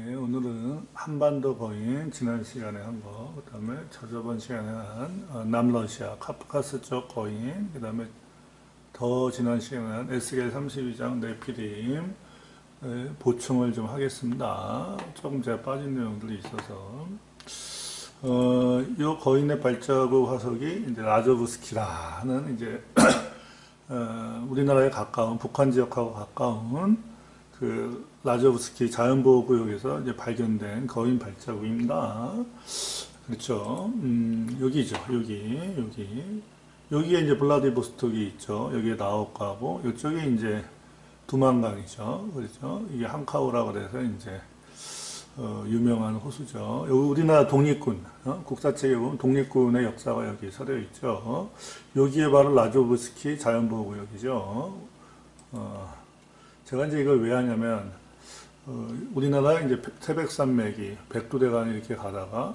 네, 오늘은 한반도 거인 지난 시간에 한 거, 그 다음에 저저번 시간에 한 남러시아 카프카스 쪽 거인, 그 다음에 더 지난 시간에 한 에스겔 32장 네피림 보충을 좀 하겠습니다. 조금 제가 빠진 내용들이 있어서 요 거인의 발자국 화석이 이제 라조브스키라는 이제 우리나라에 가까운 북한 지역하고 가까운 그 라조브스키 자연보호구역에서 이제 발견된 거인 발자국입니다. 그렇죠. 여기죠. 여기에 이제 블라디보스톡이 있죠. 여기에 나오카고 이쪽에 이제 두만강이죠. 그렇죠. 이게 한카우라고 그래서 이제 유명한 호수죠. 여기 우리나라 독립군, 국사책에 보면 독립군의 역사가 여기 서려 있죠. 여기에 바로 라조브스키 자연보호구역이죠. 제가 이제 이걸 왜 하냐면, 우리나라 이제 태백산맥이 백두대간을 이렇게 가다가,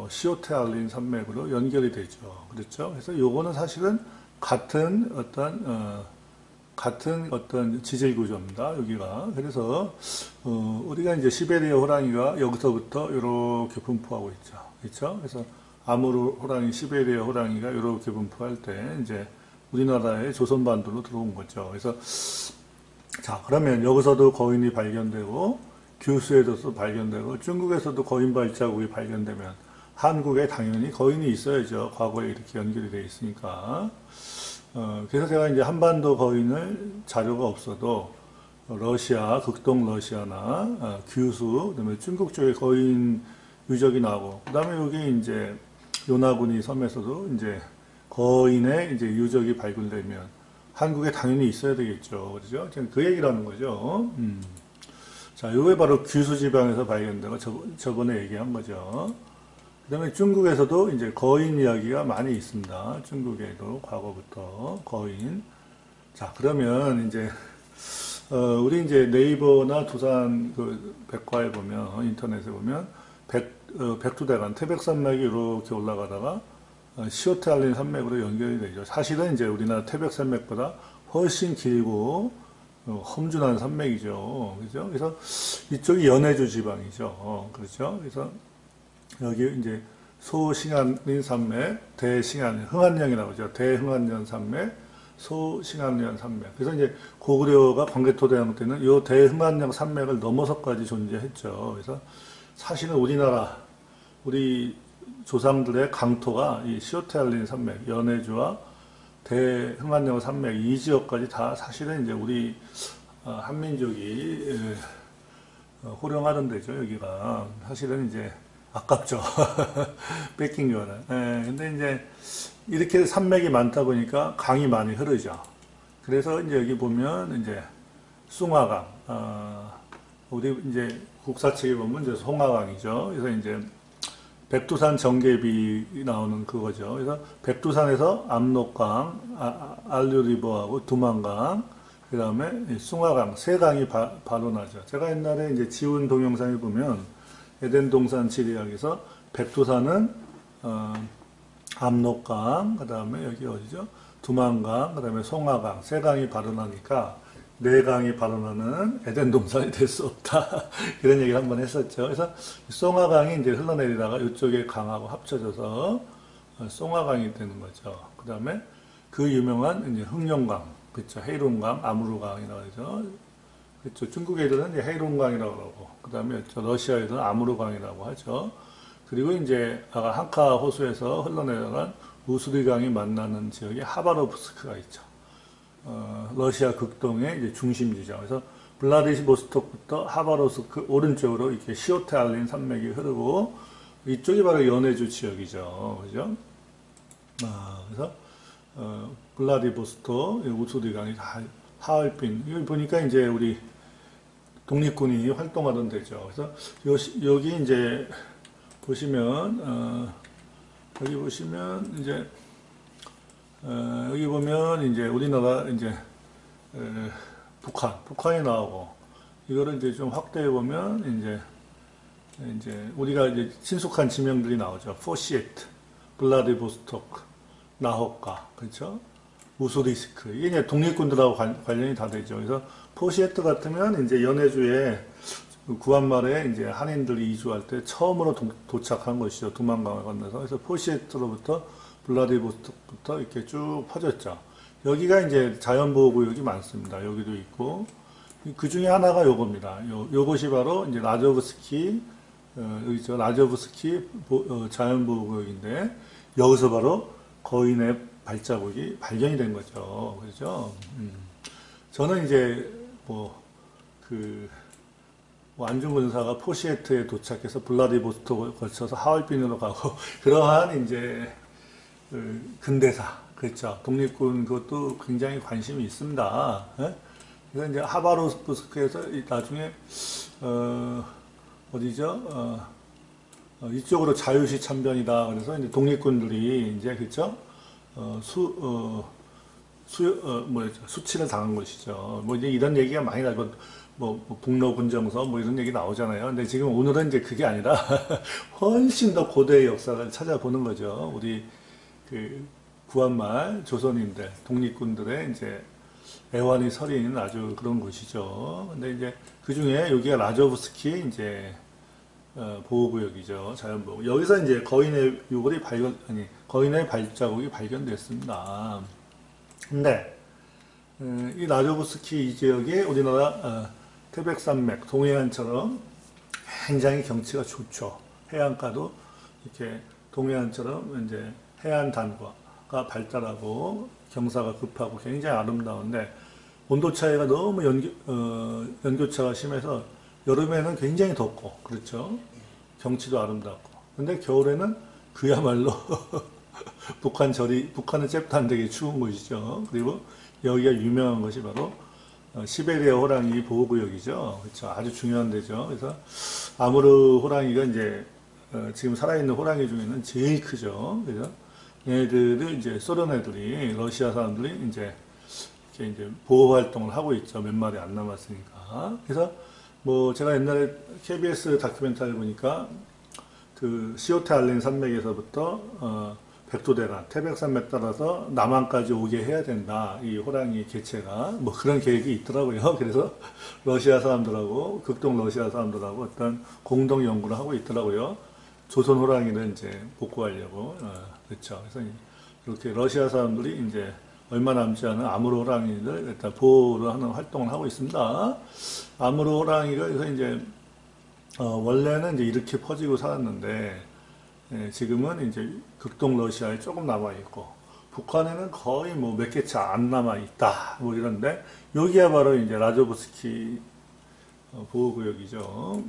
시오테알린 산맥으로 연결이 되죠. 그렇죠? 그래서 요거는 사실은 같은 어떤 지질 구조입니다. 여기가. 그래서, 우리가 이제 시베리아 호랑이가 여기서부터 이렇게 분포하고 있죠. 그렇죠? 그래서 아무르 호랑이, 시베리아 호랑이가 이렇게 분포할 때 이제 우리나라의 조선반도로 들어온 거죠. 그래서 자, 그러면 여기서도 거인이 발견되고, 규수에서도 발견되고, 중국에서도 거인 발자국이 발견되면, 한국에 당연히 거인이 있어야죠. 과거에 이렇게 연결이 되어 있으니까. 그래서 제가 이제 한반도 거인을 자료가 없어도, 러시아, 극동 러시아나, 규수, 그 다음에 중국 쪽에 거인 유적이 나오고, 그 다음에 여기 이제 요나구니 섬에서도 이제 거인의 이제 유적이 발굴되면, 한국에 당연히 있어야 되겠죠. 그죠? 지금 그 얘기를 하는 거죠. 자, 요게 바로 규수 지방에서 발견되고 저번에 얘기한 거죠. 그 다음에 중국에서도 이제 거인 이야기가 많이 있습니다. 중국에도 과거부터 거인. 자, 그러면 이제, 우리 이제 네이버나 두산 그 백과에 보면, 인터넷에 보면, 백두대간, 태백산맥이 이렇게 올라가다가, 시오테알린 산맥으로 연결이 되죠. 사실은 이제 우리나라 태백산맥보다 훨씬 길고 험준한 산맥이죠. 그죠? 그래서 이쪽이 연해주 지방이죠. 그렇죠? 그래서 여기 이제 소싱안린 산맥, 대싱안, 흥안령이라고 하죠. 대흥안령 산맥, 소싱안령 산맥. 그래서 이제 고구려가 광개토대왕 때는 이 대흥안령 산맥을 넘어서까지 존재했죠. 그래서 사실은 우리 조상들의 강토가 이 시오테알린 산맥, 연해주와 대흥안령 산맥 이 지역까지 다 사실은 이제 우리 한민족이 호령하던 데죠. 여기가 사실은 이제 아깝죠. 뺏긴 거는. 근데 이제 이렇게 산맥이 많다 보니까 강이 많이 흐르죠. 그래서 이제 여기 보면 이제 숭화강, 우리 이제 국사책에 보면 이제 송화강이죠. 그래서 이제 백두산 정계비 나오는 그거죠. 그래서 백두산에서 압록강, 알류리버하고 두만강, 그 다음에 숭화강, 세 강이 발원하죠. 제가 옛날에 이제 지운 동영상에 보면 에덴 동산 지리학에서 백두산은 압록강, 그 다음에 여기 어디죠? 두만강, 그 다음에 송화강, 세 강이 발원하니까 네 강이 발원하는 에덴 동산이 될 수 없다. 이런 얘기를 한번 했었죠. 그래서 송화강이 이제 흘러내리다가 이쪽에 강하고 합쳐져서 송화강이 되는 거죠. 그 다음에 그 유명한 이제 흑룡강, 그렇죠. 헤이룽강, 아무르강이라고 하죠. 그렇죠. 중국 애들은 이제 헤이룽강이라고 그러고, 그 다음에 러시아 애들은 아무르강이라고 하죠. 그리고 이제 아까 한카 호수에서 흘러내려간 우스리강이 만나는 지역에 하바롭스크가 있죠. 러시아 극동의 이제 중심지죠. 그래서 블라디보스톡부터 하바로스크 오른쪽으로 이렇게 시오테알린 산맥이 흐르고 이쪽이 바로 연해주 지역이죠. 그죠? 그래서 블라디보스톡, 우스리강이 하얼빈 여기 보니까 이제 우리 독립군이 활동하던 데죠. 그래서 여기 이제 보시면 여기 보시면 이제 여기 보면 이제 우리나라 이제 북한이 나오고 이거를 이제 좀 확대해 보면 이제 우리가 이제 친숙한 지명들이 나오죠. 포시에트, 블라디보스토크, 나호카, 그렇죠? 우수리스크 이게 이제 독립군들하고 관련이 다 되죠. 그래서 포시에트 같으면 이제 연해주에 구한말에 이제 한인들이 이주할 때 처음으로 도착한 것이죠. 두만강을 건너서. 그래서 포시에트로부터 블라디보스톡부터 이렇게 쭉 퍼졌죠. 여기가 이제 자연보호구역이 많습니다. 여기도 있고. 그 중에 하나가 요겁니다. 요것이 바로 이제 라조브스키, 여기 있죠. 라조브스키 자연보호구역인데, 여기서 바로 거인의 발자국이 발견이 된 거죠. 그렇죠? 저는 이제 안중 군사가 포시에트에 도착해서 블라디보스톡을 거쳐서 하얼빈으로 가고 그러한 이제 근대사, 그렇죠. 독립군 그것도 굉장히 관심이 있습니다. 예? 그래서 이제 하바롭스크에서 나중에 어디죠? 이쪽으로 자유시 참변이다. 그래서 이제 독립군들이 이제 그렇죠. 수치를 당한 것이죠. 뭐 이제 이런 얘기가 많이 나고 북로 군정서 이런 얘기 나오잖아요. 근데 지금 오늘은 이제 그게 아니라 훨씬 더 고대의 역사를 찾아보는 거죠. 우리 그 구한말 조선인들, 독립군들의 이제 애환이 서린 아주 그런 곳이죠. 근데 이제 그 중에 여기가 라조브스키 이제 보호구역이죠. 자연보호. 여기서 이제 거인의 발자국이 발견됐습니다. 근데 이 라조브스키 이 지역에 우리나라 태백산맥, 동해안처럼 굉장히 경치가 좋죠. 해안가도 이렇게 동해안처럼 이제 해안 단과가 발달하고 경사가 급하고 굉장히 아름다운데 온도 차이가 너무 연교차가 심해서 여름에는 굉장히 덥고 그렇죠. 경치도 아름답고. 근데 겨울에는 그야말로 북한은 잽도 안 되게 추운 곳이죠. 그리고 여기가 유명한 것이 바로 시베리아 호랑이 보호구역이죠. 그렇죠. 아주 중요한 데죠. 그래서 아무르 호랑이가 이제 지금 살아있는 호랑이 중에는 제일 크죠. 그죠? 얘네들을 이제 소련 애들이, 러시아 사람들이 이제 이렇게 이제 보호 활동을 하고 있죠. 몇 마리 안 남았으니까. 그래서 제가 옛날에 KBS 다큐멘터리 보니까 그 시오테 알린 산맥에서부터 백두대간, 태백산맥 따라서 남한까지 오게 해야 된다. 이 호랑이 개체가 그런 계획이 있더라고요. 그래서 러시아 사람들하고 극동 러시아 사람들하고 어떤 공동 연구를 하고 있더라고요. 조선 호랑이를 이제 복구하려고 그렇죠. 그래서 이렇게 러시아 사람들이 이제 얼마 남지 않은 아무르 호랑이를 일단 보호를 하는 활동을 하고 있습니다. 아무르 호랑이가 그래서 이제 원래는 이제 이렇게 퍼지고 살았는데 지금은 이제 극동 러시아에 조금 남아 있고 북한에는 거의 몇 개 차 안 남아 있다. 이런데 여기가 바로 이제 라조브스키 보호구역이죠.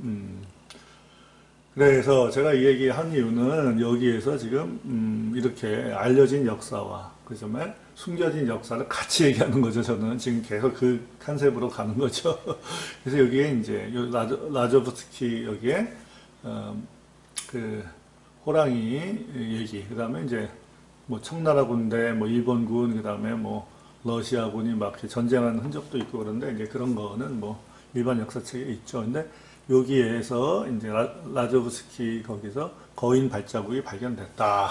그래서 제가 이 얘기 한 이유는 여기에서 지금 이렇게 알려진 역사와 그 점에 숨겨진 역사를 같이 얘기하는 거죠. 저는 지금 계속 그 컨셉으로 가는 거죠. 그래서 여기에 이제 라조브스키 여기에 그 호랑이 얘기, 그 다음에 이제 청나라 군대, 일본군, 그 다음에 러시아군이 막 이렇게 전쟁하는 흔적도 있고 그런데 이제 그런 거는 일반 역사책에 있죠. 근데 여기에서 이제 라조브스키 거기서 거인 발자국이 발견됐다.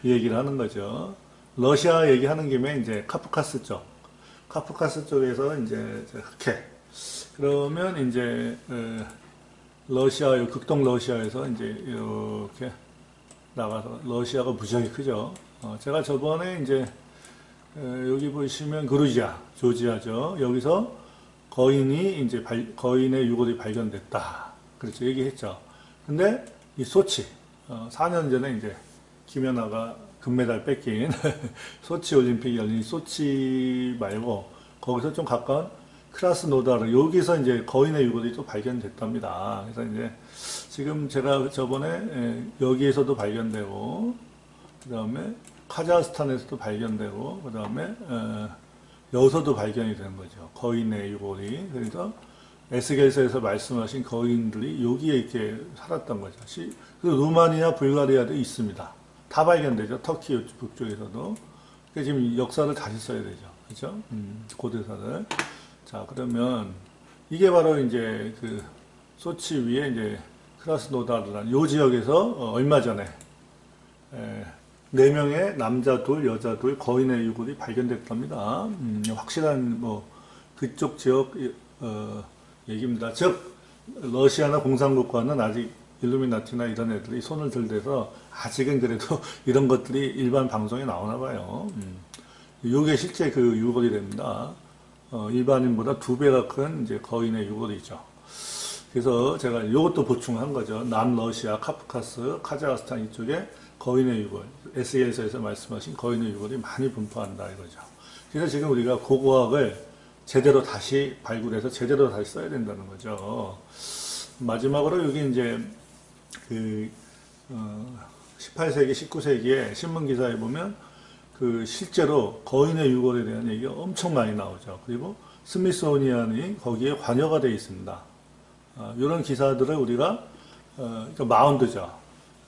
이 얘기를 하는 거죠. 러시아 얘기하는 김에 이제 카프카스 쪽에서 이제 흑해. 그러면 이제 극동 러시아에서 이제 이렇게 나가서 러시아가 무지하게 크죠. 제가 저번에 이제 여기 보시면 그루지아, 조지아죠. 여기서 거인의 유골이 발견됐다. 그렇죠. 얘기했죠. 근데 이 소치, 4년 전에 이제 김연아가 금메달 뺏긴 소치 올림픽이 열린 소치 말고 거기서 좀 가까운 크라스노다르, 여기서 이제 거인의 유골이 또 발견됐답니다. 그래서 이제 지금 제가 저번에 여기에서도 발견되고, 그 다음에 카자흐스탄에서도 발견되고, 그 다음에 여기서도 발견이 되는 거죠. 거인의 유골이. 그래서 에스겔서에서 말씀하신 거인들이 여기에 이렇게 살았던 거죠. 그리고 루마니아, 불가리아도 있습니다. 다 발견되죠. 터키 북쪽에서도. 지금 역사를 다시 써야 되죠. 그죠? 고대사를. 자, 그러면 이게 바로 이제 그 소치 위에 이제 크라스노다르라는 요 지역에서 얼마 전에 4명의 남자 둘, 여자 둘 거인의 유골이 발견됐답니다. 확실한 그쪽 지역 얘기입니다. 즉 러시아나 공산국가는 아직 일루미나티나 이런 애들이 손을 들대서 아직은 그래도 이런 것들이 일반 방송에 나오나 봐요. 이게 실제 그 유골이 됩니다. 일반인보다 2배가 큰 이제 거인의 유골이죠. 그래서 제가 이것도 보충한 거죠. 남러시아, 카프카스, 카자흐스탄 이쪽에 거인의 유골, 에세이에서 말씀하신 거인의 유골이 많이 분포한다 이거죠. 그래서 지금 우리가 고고학을 제대로 다시 발굴해서 제대로 다시 써야 된다는 거죠. 마지막으로 여기 이제 그 18세기, 19세기에 신문 기사에 보면 그 실제로 거인의 유골에 대한 얘기가 엄청 많이 나오죠. 그리고 스미소니안이 거기에 관여가 되어 있습니다. 이런 기사들을 우리가 그러니까 마운드죠.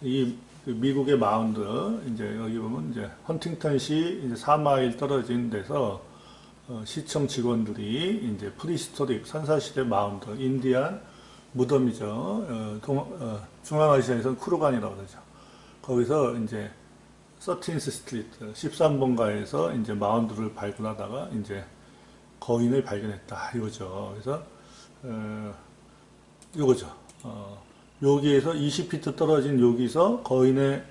이 미국의 마운드 이제 여기 보면 이제 헌팅턴시 이제 4마일 떨어진 데서 시청 직원들이 이제 프리스토릭 선사시대 마운드 인디안 무덤이죠. 중앙아시아에서는 쿠르간이라고 그러죠. 거기서 이제 13th 스트리트 13번가에서 이제 마운드를 발굴하다가 이제 거인을 발견했다 이거죠. 그래서 이거죠. 여기에서 20피트 떨어진 여기서 거인의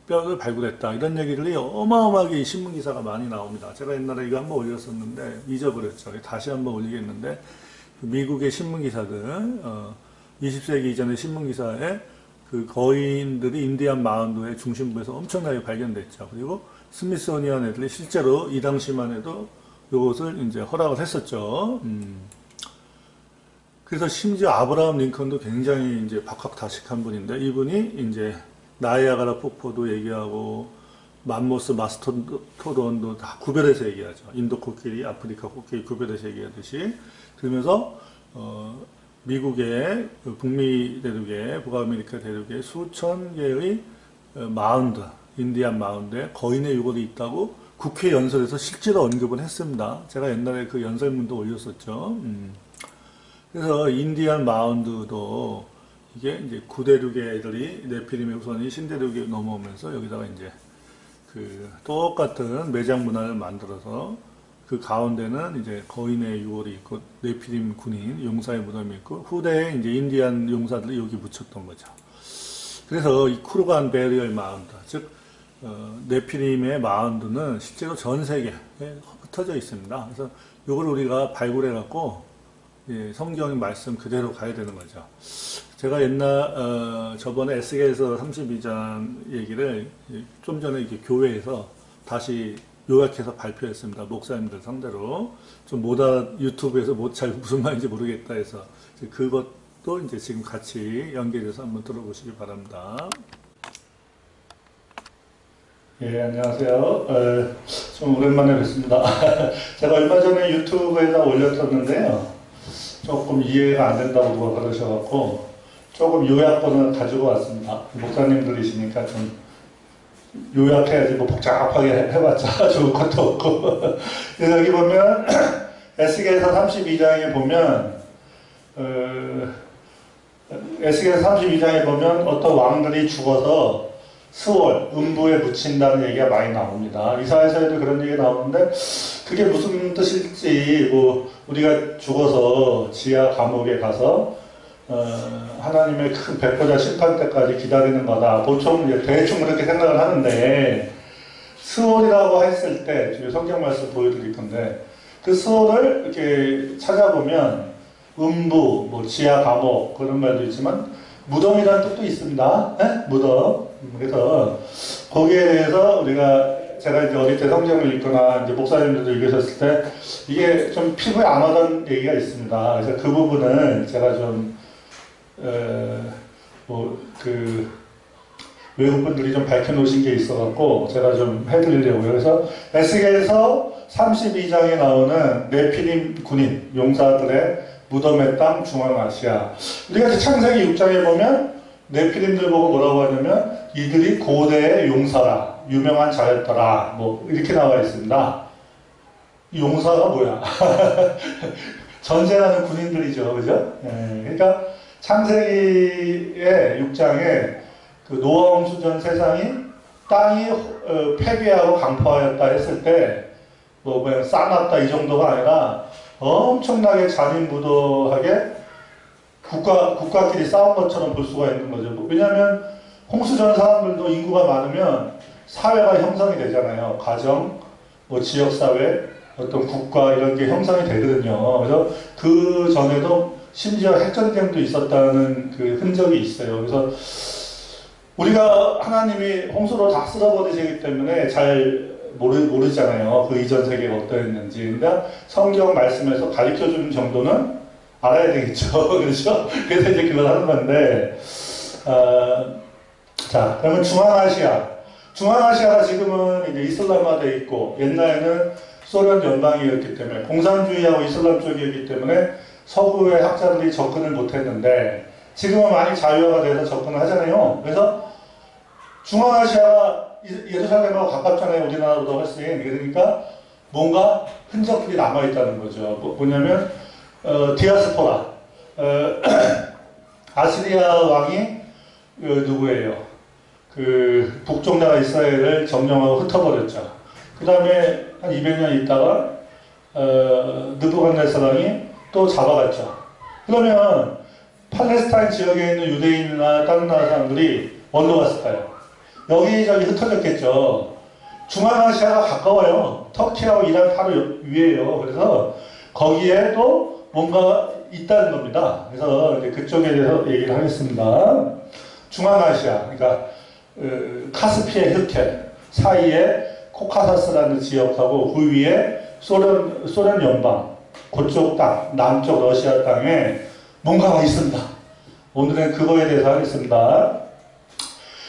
뼈를 발굴했다 이런 얘기들이 어마어마하게 신문 기사가 많이 나옵니다. 제가 옛날에 이거 한번 올렸었는데 잊어버렸죠. 다시 한번 올리겠는데 미국의 신문 기사들 20세기 이전의 신문 기사에 그 거인들이 인디안 마운드의 중심부에서 엄청나게 발견됐죠. 그리고 스미소니안 애들이 실제로 이 당시만 해도 이것을 이제 허락을 했었죠. 그래서 심지어 아브라함 링컨도 굉장히 이제 박학다식한 분인데 이분이 이제 나이아가라 폭포도 얘기하고 맘모스 마스토돈도 다 구별해서 얘기하죠. 인도 코끼리, 아프리카 코끼리 구별해서 얘기하듯이. 그러면서 미국의 북미 대륙에 북아메리카 대륙에 수천 개의 마운드, 인디안 마운드에 거인의 유골이 있다고 국회 연설에서 실제로 언급을 했습니다. 제가 옛날에 그 연설문도 올렸었죠. 그래서 인디안 마운드도 이게 이제 구대륙의 애들이 네피림의 후손이 신대륙에 넘어오면서 여기다가 이제 그 똑같은 매장 문화를 만들어서 그 가운데는 이제 거인의 유골이 있고 네피림 군인 용사의 무덤이 있고 후대에 이제 인디안 용사들이 여기 묻혔던 거죠. 그래서 이 쿠르간 베리얼 마운드, 즉 네피림의 마운드는 실제로 전 세계에 흩어져 있습니다. 그래서 이걸 우리가 발굴해 갖고 성경 말씀 그대로 가야 되는 거죠. 제가 저번에 에스겔서 32장 얘기를 좀 전에 이렇게 교회에서 다시 요약해서 발표했습니다. 목사님들 상대로. 좀 유튜브에서 잘 무슨 말인지 모르겠다 해서 그것도 이제 지금 같이 연결해서 한번 들어보시기 바랍니다. 예, 안녕하세요. 좀 오랜만에 뵙습니다. 제가 얼마 전에 유튜브에다 올렸었는데요. 조금 이해가 안 된다고 누가 그러셔갖고 조금 요약본을 가지고 왔습니다. 목사님들이시니까 좀 요약해야지 뭐 복잡하게 해봤자 좋을 것도 없고. 그래서 여기 보면 에스겔서 32장에 보면 에스겔서 32장에 보면 어떤 왕들이 죽어서 스월, 음부에 묻힌다는 얘기가 많이 나옵니다. 이사야서에도 그런 얘기가 나오는데 그게 무슨 뜻일지 뭐 우리가 죽어서 지하 감옥에 가서 하나님의 큰 백보자 심판 때까지 기다리는 거다. 보통 이제 대충 그렇게 생각을 하는데 스월이라고 했을 때 성경 말씀 보여드릴 건데 그 스월을 이렇게 찾아보면 음부, 뭐 지하 감옥 그런 말도 있지만 무덤이라는 뜻도 있습니다. 네? 무덤. 그래서 거기에 대해서 제가 이제 어릴 때 성경을 읽거나 이제 목사님들도 읽으셨을 때 이게 좀 피부에 안 와닿는 얘기가 있습니다. 그래서 그 부분은 제가 좀 외국분들이 좀 밝혀놓으신 게 있어갖고 제가 좀 해드리려고요. 그래서 에스겔서 32장에 나오는 네피림 군인 용사들의 무덤의 땅 중앙아시아. 우리가 창세기 6장에 보면 네피림들 보고 뭐라고 하냐면 이들이 고대의 용사라, 유명한 자였더라, 뭐 이렇게 나와 있습니다. 이 용사가 뭐야? 전쟁하는 군인들이죠, 그죠? 그러니까 창세기의 6장에 그 노아 홍수전 세상이 땅이 폐비하고 강포하였다 했을 때 뭐 그냥 싸놨다 이 정도가 아니라 엄청나게 잔인무도하게 국가끼리 싸운 것처럼 볼 수가 있는 거죠. 왜냐하면 홍수전 사람들도 인구가 많으면 사회가 형성이 되잖아요. 가정, 뭐 지역사회, 어떤 국가 이런 게 형성이 되거든요. 그래서 그 전에도 심지어 핵전쟁도 있었다는 그 흔적이 있어요. 그래서 우리가 하나님이 홍수로 다 쓸어버리시기 때문에 잘 모르잖아요. 그 이전 세계가 어떠했는지. 그러니까 성경 말씀에서 가르쳐주는 정도는 알아야 되겠죠. 그렇죠? 그래서 이제 그걸 하는 건데, 자, 그러면 중앙아시아가 지금은 이제 이슬람화되어 있고, 옛날에는 소련 연방이었기 때문에, 공산주의하고 이슬람 쪽이었기 때문에 서구의 학자들이 접근을 못했는데, 지금은 많이 자유화가 돼서 접근을 하잖아요. 그래서 중앙아시아가 예루살렘하고 가깝잖아요. 우리나라보다 훨씬. 그러니까 뭔가 흔적들이 남아있다는 거죠. 뭐냐면, 디아스포라. 아시리아 왕이 누구예요? 그 북쪽 나라 이스라엘을 점령하고 흩어버렸죠. 그 다음에 한 200년 있다가 느부갓네살 또 잡아갔죠. 그러면 팔레스타인 지역에 있는 유대인이나 다른 나라 사람들이 어디로 갔을까요? 여기저기 흩어졌겠죠. 중앙아시아가 가까워요. 터키하고 이란 바로 위에요. 그래서 거기에 또 뭔가 있다는 겁니다. 그래서 이제 그쪽에 대해서 얘기를 하겠습니다. 중앙아시아, 그러니까 카스피의 흑해 사이에 코카사스라는 지역하고 그 위에 소련 연방, 그쪽 땅, 남쪽 러시아 땅에 뭔가가 있습니다. 오늘은 그거에 대해서 하겠습니다.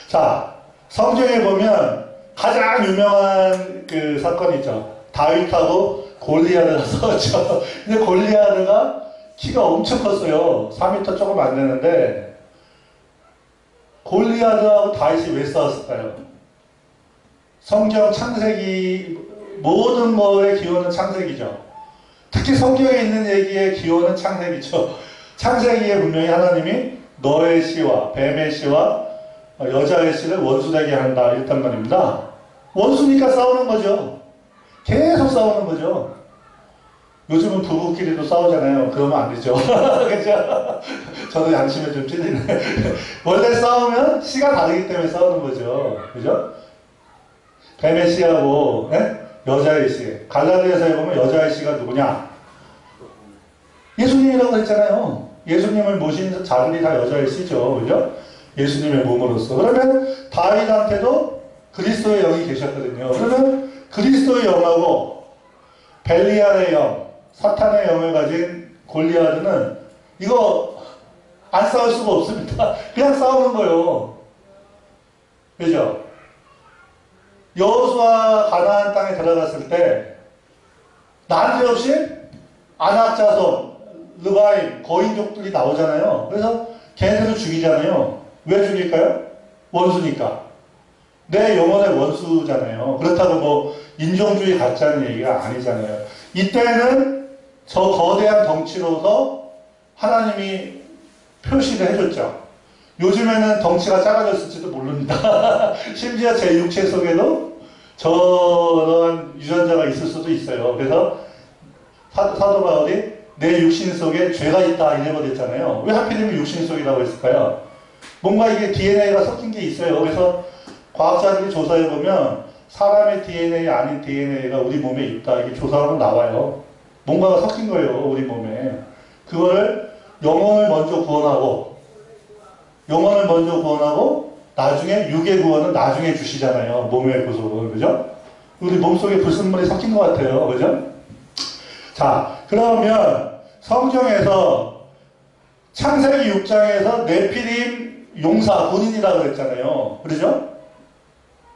자, 성경에 보면 가장 유명한 그 사건이죠. 다윗하고 골리앗을 싸웠죠. 근데 골리앗가 키가 엄청 컸어요. 4m 조금 안 되는데 골리앗하고 다윗이 왜 싸웠을까요? 성경 창세기 모든 거의 기원은 창세기죠. 특히 성경에 있는 얘기의 기원은 창세기죠. 창세기에 분명히 하나님이 너의 씨와 뱀의 씨와 여자의 씨를 원수되게 한다 이랬단 말입니다. 원수니까 싸우는 거죠. 계속 싸우는 거죠. 요즘은 부부끼리도 싸우잖아요. 그러면 안 되죠. 그죠? 저도 양심에 좀 찔리네. 원래 싸우면 씨가 다르기 때문에 싸우는 거죠. 그죠? 뱀의 씨하고 여자의 씨. 갈라디아서에 보면 여자의 씨가 누구냐? 예수님이라고 했잖아요. 예수님을 모신 자들이 다 여자의 씨죠. 그죠? 예수님의 몸으로서. 그러면 다윗한테도 그리스도의 영이 계셨거든요. 그러면 그리스도의 영하고 벨리알의 영, 사탄의 영을 가진 골리앗은 이거 안 싸울 수가 없습니다. 그냥 싸우는 거예요. 그죠? 여호수아 가나안 땅에 들어갔을 때 난데없이 아낙 자손, 르바임, 거인족들이 나오잖아요. 그래서 걔네들을 죽이잖아요. 왜 죽일까요? 원수니까. 내 영혼의 원수잖아요. 그렇다고 뭐 인종주의 갖자는 얘기가 아니잖아요. 이때는 저 거대한 덩치로서 하나님이 표시를 해줬죠. 요즘에는 덩치가 작아졌을지도 모릅니다. 심지어 제 육체 속에도 저런 유전자가 있을 수도 있어요. 그래서 사도 바울이 내 육신 속에 죄가 있다 이래버렸잖아요. 왜 하필이면 육신 속이라고 했을까요? 뭔가 이게 DNA가 섞인 게 있어요. 그래서 과학자들이 조사해보면 사람의 DNA 아닌 DNA가 우리 몸에 있다. 이게 조사하면 나와요. 뭔가가 섞인 거예요. 우리 몸에. 그거를 영혼을 먼저 구원하고 나중에 육의 구원은 나중에 주시잖아요. 몸의 구속을. 그죠? 우리 몸속에 불순물이 섞인 것 같아요. 그죠? 자, 그러면 성경에서 창세기 6장에서 네피림 용사 군인이라고 그랬잖아요. 그러죠?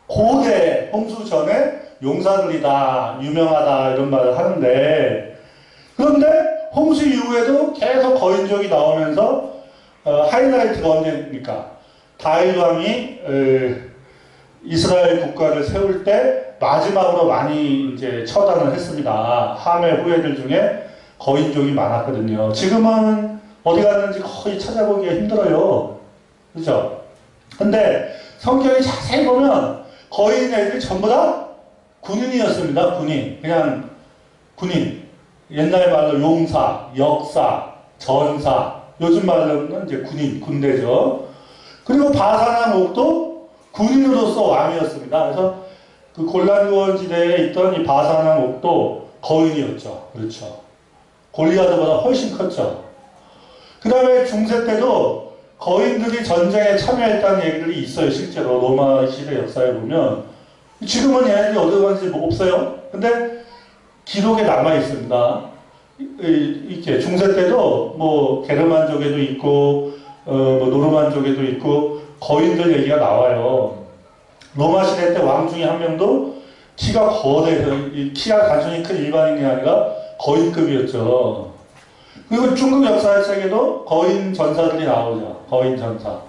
고대 홍수 전에 용사들이다, 유명하다 이런 말을 하는데, 그런데 홍수 이후에도 계속 거인족이 나오면서 하이라이트가 언제입니까? 다윗 왕이 이스라엘 국가를 세울 때 마지막으로 많이 이제 처단을 했습니다. 함의 후예들 중에 거인족이 많았거든요. 지금은 어디 갔는지 거의 찾아보기가 힘들어요. 그죠? 근데 성경이 자세히 보면 거인 애들이 전부 다 군인이었습니다. 군인. 그냥 군인. 옛날 말로 용사, 역사, 전사, 요즘 말로는 이제 군대죠. 그리고 바사나옥도 군인으로서 왕이었습니다. 그래서 그 골란고원지대에 있던 이 바사나옥도 거인이었죠. 그렇죠. 골리아드보다 훨씬 컸죠. 그 다음에 중세 때도 거인들이 전쟁에 참여했다는 얘기들이 있어요. 실제로 로마 시대 역사에 보면. 지금은 얘네들이 어디 갔는지 뭐 없어요. 근데 기록에 남아 있습니다. 이렇게 중세 때도 뭐 게르만족에도 있고 뭐 노르만족에도 있고 거인들 얘기가 나와요. 로마 시대 때 왕 중에 한 명도 키가 거대해서 키가 단순히 큰 일반인이 아니라 거인급이었죠. 그리고 중국 역사책에도 거인 전사들이 나오죠. 거인 전사.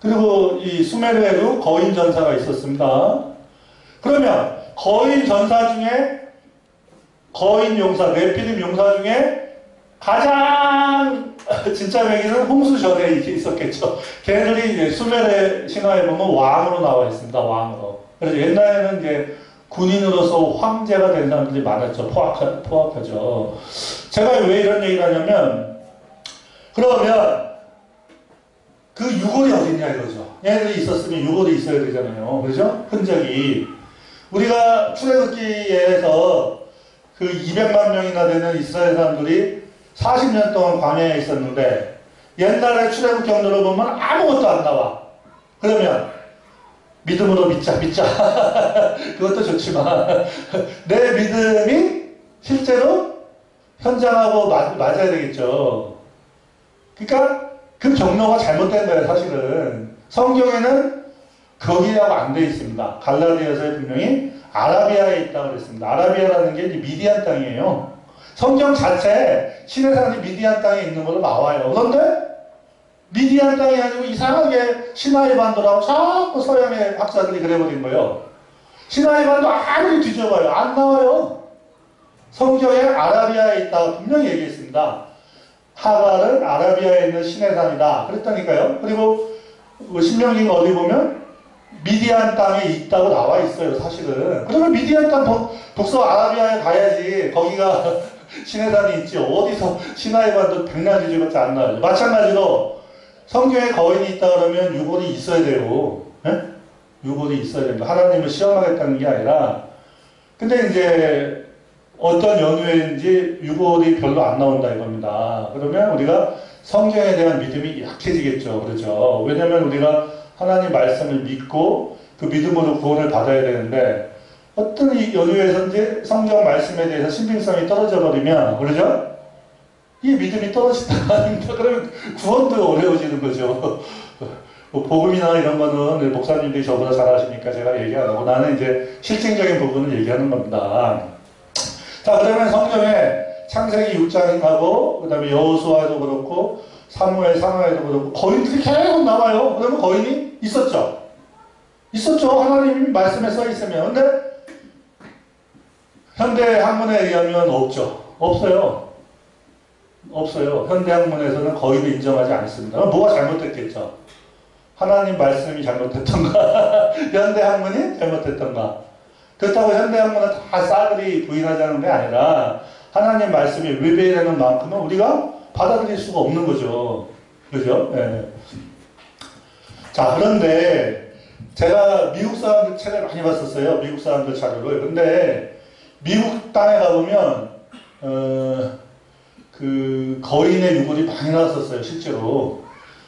그리고 이 수메르에도 거인 전사가 있었습니다. 그러면 거인 전사 중에 거인 용사, 네피림 용사 중에 가장 진짜 명의는 홍수전에 있었겠죠. 걔네들이 이제 수메르 신화에 보면 왕으로 나와 있습니다. 왕으로. 그래서 옛날에는 이제 군인으로서 황제가 된 사람들이 많았죠. 포악하죠. 제가 왜 이런 얘기를 하냐면, 그러면 그 유골이 어딨냐 이거죠. 얘네들이 있었으면 유골이 있어야 되잖아요. 그죠? 흔적이. 우리가 출애굽기에서 그 200만 명이나 되는 이스라엘 사람들이 40년 동안 광야에 있었는데 옛날에 출애굽 경로를 보면 아무것도 안 나와. 그러면 믿음으로 믿자. 그것도 좋지만 내 믿음이 실제로 현장하고 맞아야 되겠죠. 그러니까 그 경로가 잘못된 거예요. 사실은 성경에는 거기하고 안 돼 있습니다. 갈라디아서에 분명히 아라비아에 있다고 그랬습니다. 아라비아라는 게 미디안 땅이에요. 성경 자체에 신의 산이 미디안 땅에 있는 걸로 나와요. 그런데 미디안 땅이 아니고 이상하게 시나이 반도라고 자꾸 서양의 학자들이 그래버린 거예요. 시나이 반도 아무리 뒤져봐요. 안 나와요. 성경에 아라비아에 있다고 분명히 얘기했습니다. 하갈은 아라비아에 있는 신의 산이다. 그랬다니까요. 그리고 신명기가 어디 보면 미디안 땅에 있다고 나와 있어요. 사실은. 그러면 미디안 땅 북서 아라비아에 가야지. 거기가 신의 산이 있지. 어디서 시나이 반도 백나지지밖에 안 나와요. 마찬가지로 성경에 거인이 있다 그러면 유골이 있어야 돼요. 예? 유골이 있어야 됩니다. 하나님을 시험하겠다는 게 아니라. 근데 이제 어떤 연유인지 유골이 별로 안 나온다 이겁니다. 그러면 우리가 성경에 대한 믿음이 약해지겠죠. 그렇죠. 왜냐면 우리가 하나님 말씀을 믿고 그 믿음으로 구원을 받아야 되는데 어떤 이 연유에서인지 성경 말씀에 대해서 신빙성이 떨어져 버리면 그러죠? 이 믿음이 떨어진다. 그러면 구원도 어려워지는 거죠. 뭐 복음이나 이런 거는 목사님들이 저보다 잘 아시니까 제가 얘기 안 하고 나는 이제 실증적인 부분을 얘기하는 겁니다. 자, 그러면 성경에 창세기 6장하고 그 다음에 여호수아도 그렇고 사무엘 상하에도 그렇고 거인들이 계속 나와요. 그러면 거인이 있었죠. 있었죠. 하나님 말씀에 써 있으면. 근데 현대 학문에 의하면 없죠. 없어요. 현대 학문에서는 거인을 인정하지 않습니다. 뭐가 잘못됐겠죠. 하나님 말씀이 잘못됐던가 현대 학문이 잘못됐던가. 그렇다고 현대 학문은 다 싸그리 부인하자는 게 아니라 하나님 말씀이 위배되는 만큼은 우리가 받아들일 수가 없는 거죠. 그죠? 네. 자, 그런데 제가 미국 사람들 책을 많이 봤었어요. 미국 사람들 자료를. 근데 미국 땅에 가보면 그 거인의 유골이 많이 나왔었어요. 실제로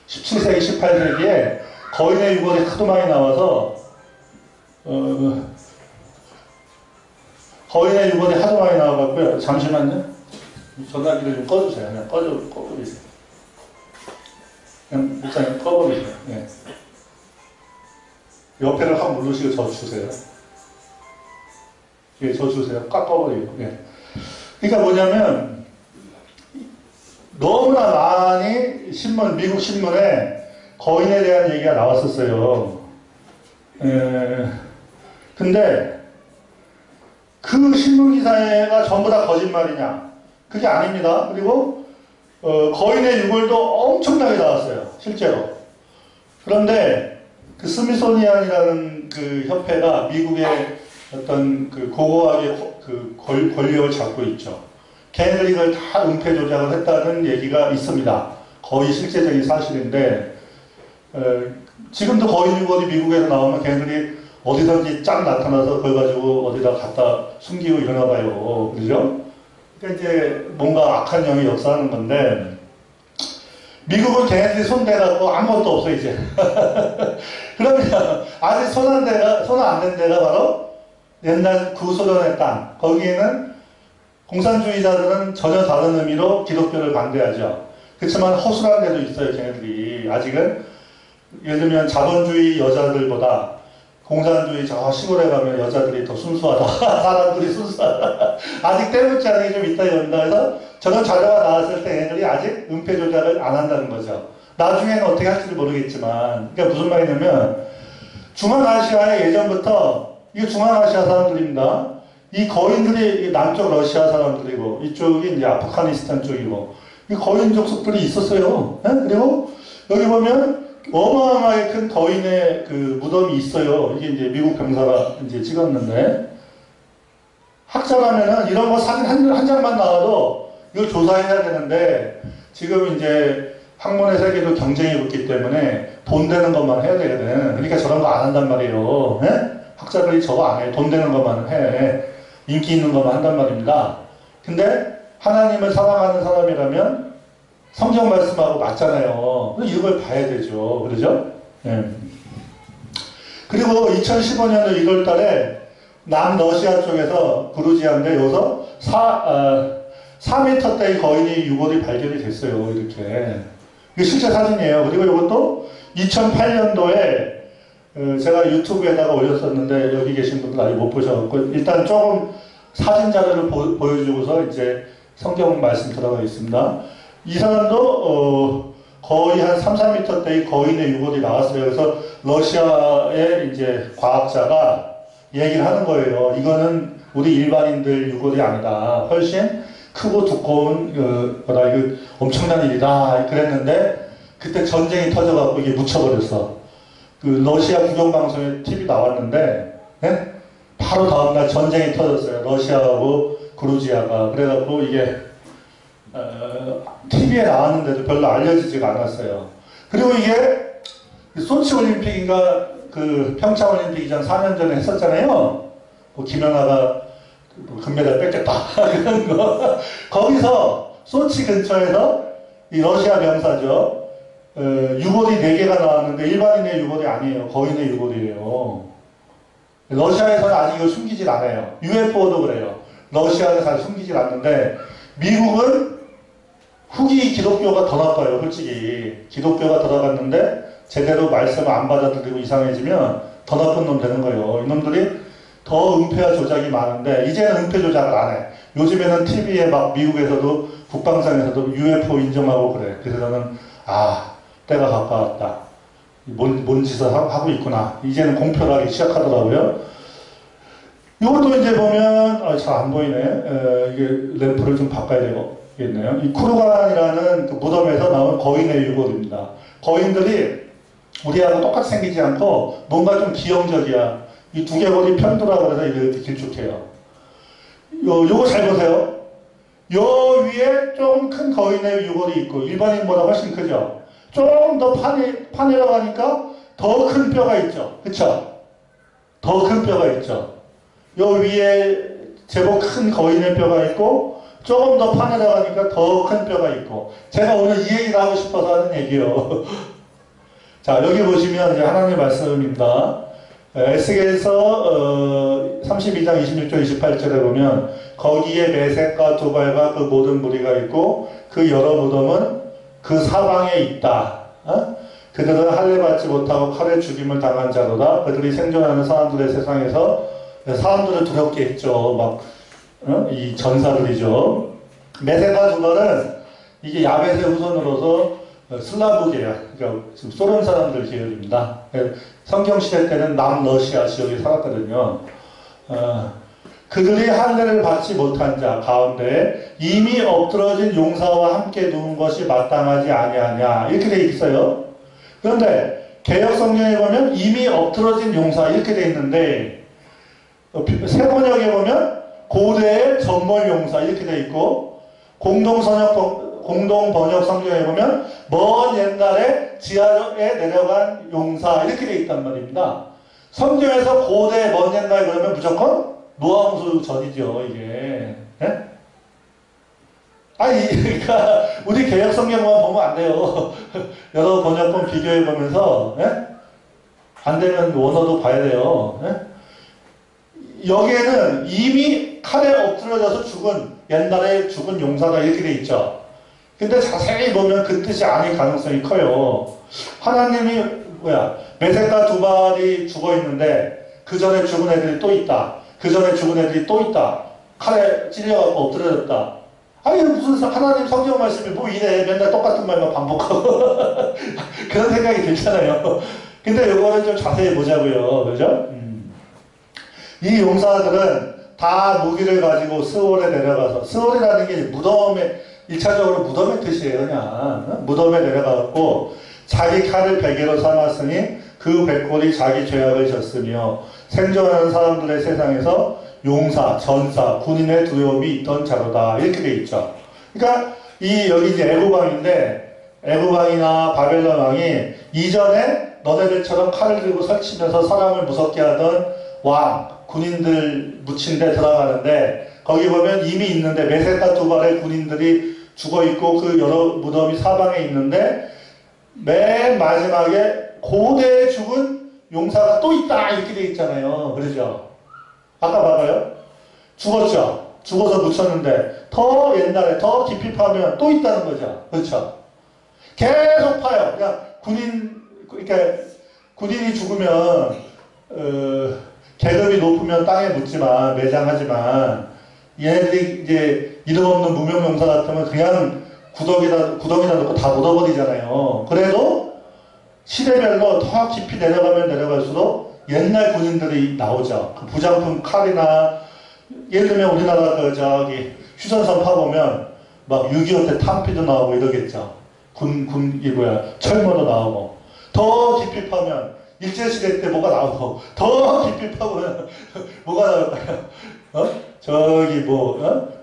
17세기, 18세기에 거인의 유골이 하도 많이 나와서 거인의 유골이 하도 많이 나와갖고요. 잠시만요. 전화기를 좀 꺼주세요. 그냥 꺼버리세요. 그냥 목사님 꺼버리세요. 네. 옆에를 확 누르시고 젖주세요. 예, 젖주세요. 꽉 꺼버리고. 예. 그러니까 뭐냐면 너무나 많이 미국 신문에 거인에 대한 얘기가 나왔었어요. 근데 그 신문 기사가 전부 다 거짓말이냐? 그게 아닙니다. 그리고 거인의 유골도 엄청나게 나왔어요. 실제로. 그런데 그 스미소니안이라는 그 협회가 미국의 어떤 그 고고하게 그 권력을 잡고 있죠. 걔네들이 이걸 다 은폐 조작을 했다는 얘기가 있습니다. 거의 실제적인 사실인데 지금도 거인 유골이 미국에서 나오면 걔네들이 어디든지 쫙 나타나서 그걸 가지고 어디다 갖다 숨기고 이러나 봐요. 그죠? 그러니까 이제 뭔가 악한 영이 역사하는 건데 미국은 걔네들이 손대갖고 아무것도 없어 이제. 그러면 아직 손 안 댄 데가 바로 옛날 구소련의 땅. 거기에는 공산주의자들은 전혀 다른 의미로 기독교를 반대하죠. 그렇지만 허술한 데도 있어요. 걔네들이 아직은 예를 들면 자본주의 여자들보다 공산주의 저 시골에 가면 여자들이 더 순수하다. 사람들이 순수하다. 아직 때묻지 않은 게 좀 있다 이런다 해서 저런 자료가 나왔을 때 얘네들이 아직 은폐 조작을 안 한다는 거죠. 나중에는 어떻게 할지 모르겠지만 그러니까 무슨 말이냐면 중앙아시아에 예전부터 이게 중앙아시아 사람들입니다. 이 거인들이 남쪽 러시아 사람들이고 이쪽이 이제 아프가니스탄 쪽이고 이 거인 족속들이 있었어요. 네? 그리고 여기 보면 어마어마하게 큰 거인의 그 무덤이 있어요. 이게 이제 미국 병사가 이제 찍었는데 학자라면은 이런 거 사진 한 장만 나와도 이거 조사해야 되는데 지금 이제 학문의 세계도 경쟁이 붙기 때문에 돈 되는 것만 해야 되거든. 그러니까 저런 거 안 한단 말이에요. 네? 학자들이 저거 안 해. 돈 되는 것만 해. 인기 있는 것만 한단 말입니다. 근데 하나님을 사랑하는 사람이라면 성경 말씀하고 맞잖아요. 이걸 봐야 되죠. 그러죠? 네. 그리고 2015년도 1월 달에 남러시아 쪽에서 그루지아인데 여기서 4m대의 거인이 유골이 발견이 됐어요. 이렇게. 이게 실제 사진이에요. 그리고 이것도 2008년도에 제가 유튜브에다가 올렸었는데 여기 계신 분들 아직 못 보셔갖고 일단 조금 사진 자료를 보여주고서 이제 성경 말씀 들어가 있습니다. 이 사람도 거의 한 3, 4m대의 거인의 유골이 나왔어요. 그래서 러시아의 이제 과학자가 얘기를 하는 거예요. 이거는 우리 일반인들 유골이 아니다. 훨씬 크고 두꺼운 이거 엄청난 일이다. 그랬는데 그때 전쟁이 터져갖고 이게 묻혀버렸어. 그 러시아 국영방송에 TV 나왔는데 네? 바로 다음날 전쟁이 터졌어요. 러시아하고 그루지아가. 그래갖고 이게 TV에 나왔는데도 별로 알려지지가 않았어요. 그리고 이게 소치 올림픽인가 그 평창 올림픽 전 4년 전에 했었잖아요. 그 김연아가 금메달 뺏겼다. 그런 거. 거기서 소치 근처에서 이 러시아 병사죠. 유골이 4개가 나왔는데 일반인의 유골이 아니에요. 거인의 유골이에요. 러시아에서는 아직 이걸 숨기질 않아요. UFO도 그래요. 러시아는 잘 숨기질 않는데 미국은 후기 기독교가 더 나빠요. 솔직히 기독교가 들어갔는데 제대로 말씀을 안 받아들이고 이상해지면 더 나쁜 놈 되는 거예요. 이놈들이 더 은폐와 조작이 많은데 이제는 은폐 조작을 안 해. 요즘에는 TV에 막 미국에서도 국방상에서도 UFO 인정하고 그래. 그래서 저는 때가 가까웠다. 뭔 짓을 하고 있구나. 이제는 공표를 하기 시작하더라고요. 이것도 이제 보면 잘 안 보이네. 이게 램프를 좀 바꿔야 되겠네요. 이 쿠르간이라는 그 무덤에서 나온 거인의 유골입니다. 거인들이 우리하고 똑같이 생기지 않고 뭔가 좀 기형적이야. 이 두개골이 편두라고 해서 이렇게 길쭉해요. 요거 잘 보세요. 요 위에 좀 큰 거인의 유골이 있고 일반인보다 훨씬 크죠. 좀 더 파내려 가니까 더 큰 뼈가 있죠. 그쵸? 더 큰 뼈가 있죠. 요 위에 제법 큰 거인의 뼈가 있고 조금 더 파내려 가니까 더 큰 뼈가 있고 제가 오늘 이 얘기를 하고 싶어서 하는 얘기요. 자, 여기 보시면 이제 하나님의 말씀입니다. 에스겔서 32장 26절 28절에 보면 거기에 메색과 두발과 그 모든 무리가 있고 그 여러 무덤은 그 사방에 있다. 그들은 할례 받지 못하고 칼에 죽임을 당한 자로다. 그들이 생존하는 사람들의 세상에서 사람들을 두렵게 했죠. 이 전사들이죠. 메색과 두발은 이게 야벳의 후손으로서 슬라브 계열, 그러니까 지금 소련 사람들 계열입니다. 성경 시대 때는 남러시아 지역에 살았거든요. 그들이 할례를 받지 못한 자 가운데 이미 엎드러진 용사와 함께 누운 것이 마땅하지 아니하냐 이렇게 돼 있어요. 그런데 개역 성경에 보면 이미 엎드러진 용사 이렇게 돼 있는데 새 번역에 보면 고대의 전몰 용사 이렇게 돼 있고 공동 번역 성경에 보면 먼 옛날에 지하에 내려간 용사 이렇게 돼 있단 말입니다. 성경에서 고대 먼 옛날 그러면 무조건 노아무수 전이죠, 이게. 예? 아니, 그러니까 우리 개혁 성경만 보면 안 돼요. 여러 번역본 비교해 보면서 예? 안 되면 원어도 봐야 돼요. 예? 여기에는 이미 칼에 엎드려져서 죽은 옛날에 죽은 용사가 이렇게 돼 있죠. 근데 자세히 보면 그 뜻이 아닐 가능성이 커요. 하나님이 메세카 두발이 죽어 있는데 그 전에 죽은 애들이 또 있다. 그 전에 죽은 애들이 또 있다. 칼에 찔려갖고 엎드려졌다. 아니 무슨 하나님 성경 말씀이 뭐 이래 맨날 똑같은 말만 반복하고 그런 생각이 들잖아요. 근데 이거는 좀 자세히 보자고요. 그죠? 이 용사들은 다 무기를 가지고 스월에 내려가서 스월이라는 게 무덤에 1차적으로 무덤의 뜻이에요. 그냥 무덤에 내려가고 자기 칼을 베개로 삼았으니 그 백골이 자기 죄악을 졌으며 생존하는 사람들의 세상에서 용사, 전사, 군인의 두려움이 있던 자로다. 이렇게 돼 있죠. 그러니까 여기 이제 애고방인데 애고방이나 바벨론 왕이 이전에 너네들처럼 칼을 들고 설치면서 사람을 무섭게 하던 왕, 군인들 묻힌 데 들어가는데 거기 보면 이미 있는데 메세카 두발의 군인들이 죽어있고 그 여러 무덤이 사방에 있는데 맨 마지막에 고대에 죽은 용사가 또 있다 이렇게 돼 있잖아요. 그러죠? 아까 봐봐요. 죽었죠? 죽어서 묻혔는데 더 옛날에 더 깊이 파면 또 있다는 거죠. 그렇죠? 계속 파요. 그냥 그러니까 군인이 죽으면 계급이 높으면 땅에 묻지만 매장하지만 얘네들이 이제 이름 없는 무명용사 같으면 그냥 구덩이다 놓고 다 묻어버리잖아요. 그래도 시대별로 더 깊이 내려가면 내려갈수록 옛날 군인들이 나오죠. 그 부장품 칼이나 예를 들면 우리나라 휴전선 파보면 막 6.25 때 탐피도 나오고 이러겠죠. 철모도 나오고 더 깊이 파면 일제시대 때 뭐가 나오고 더 깊이 파보면 뭐가 나올까요?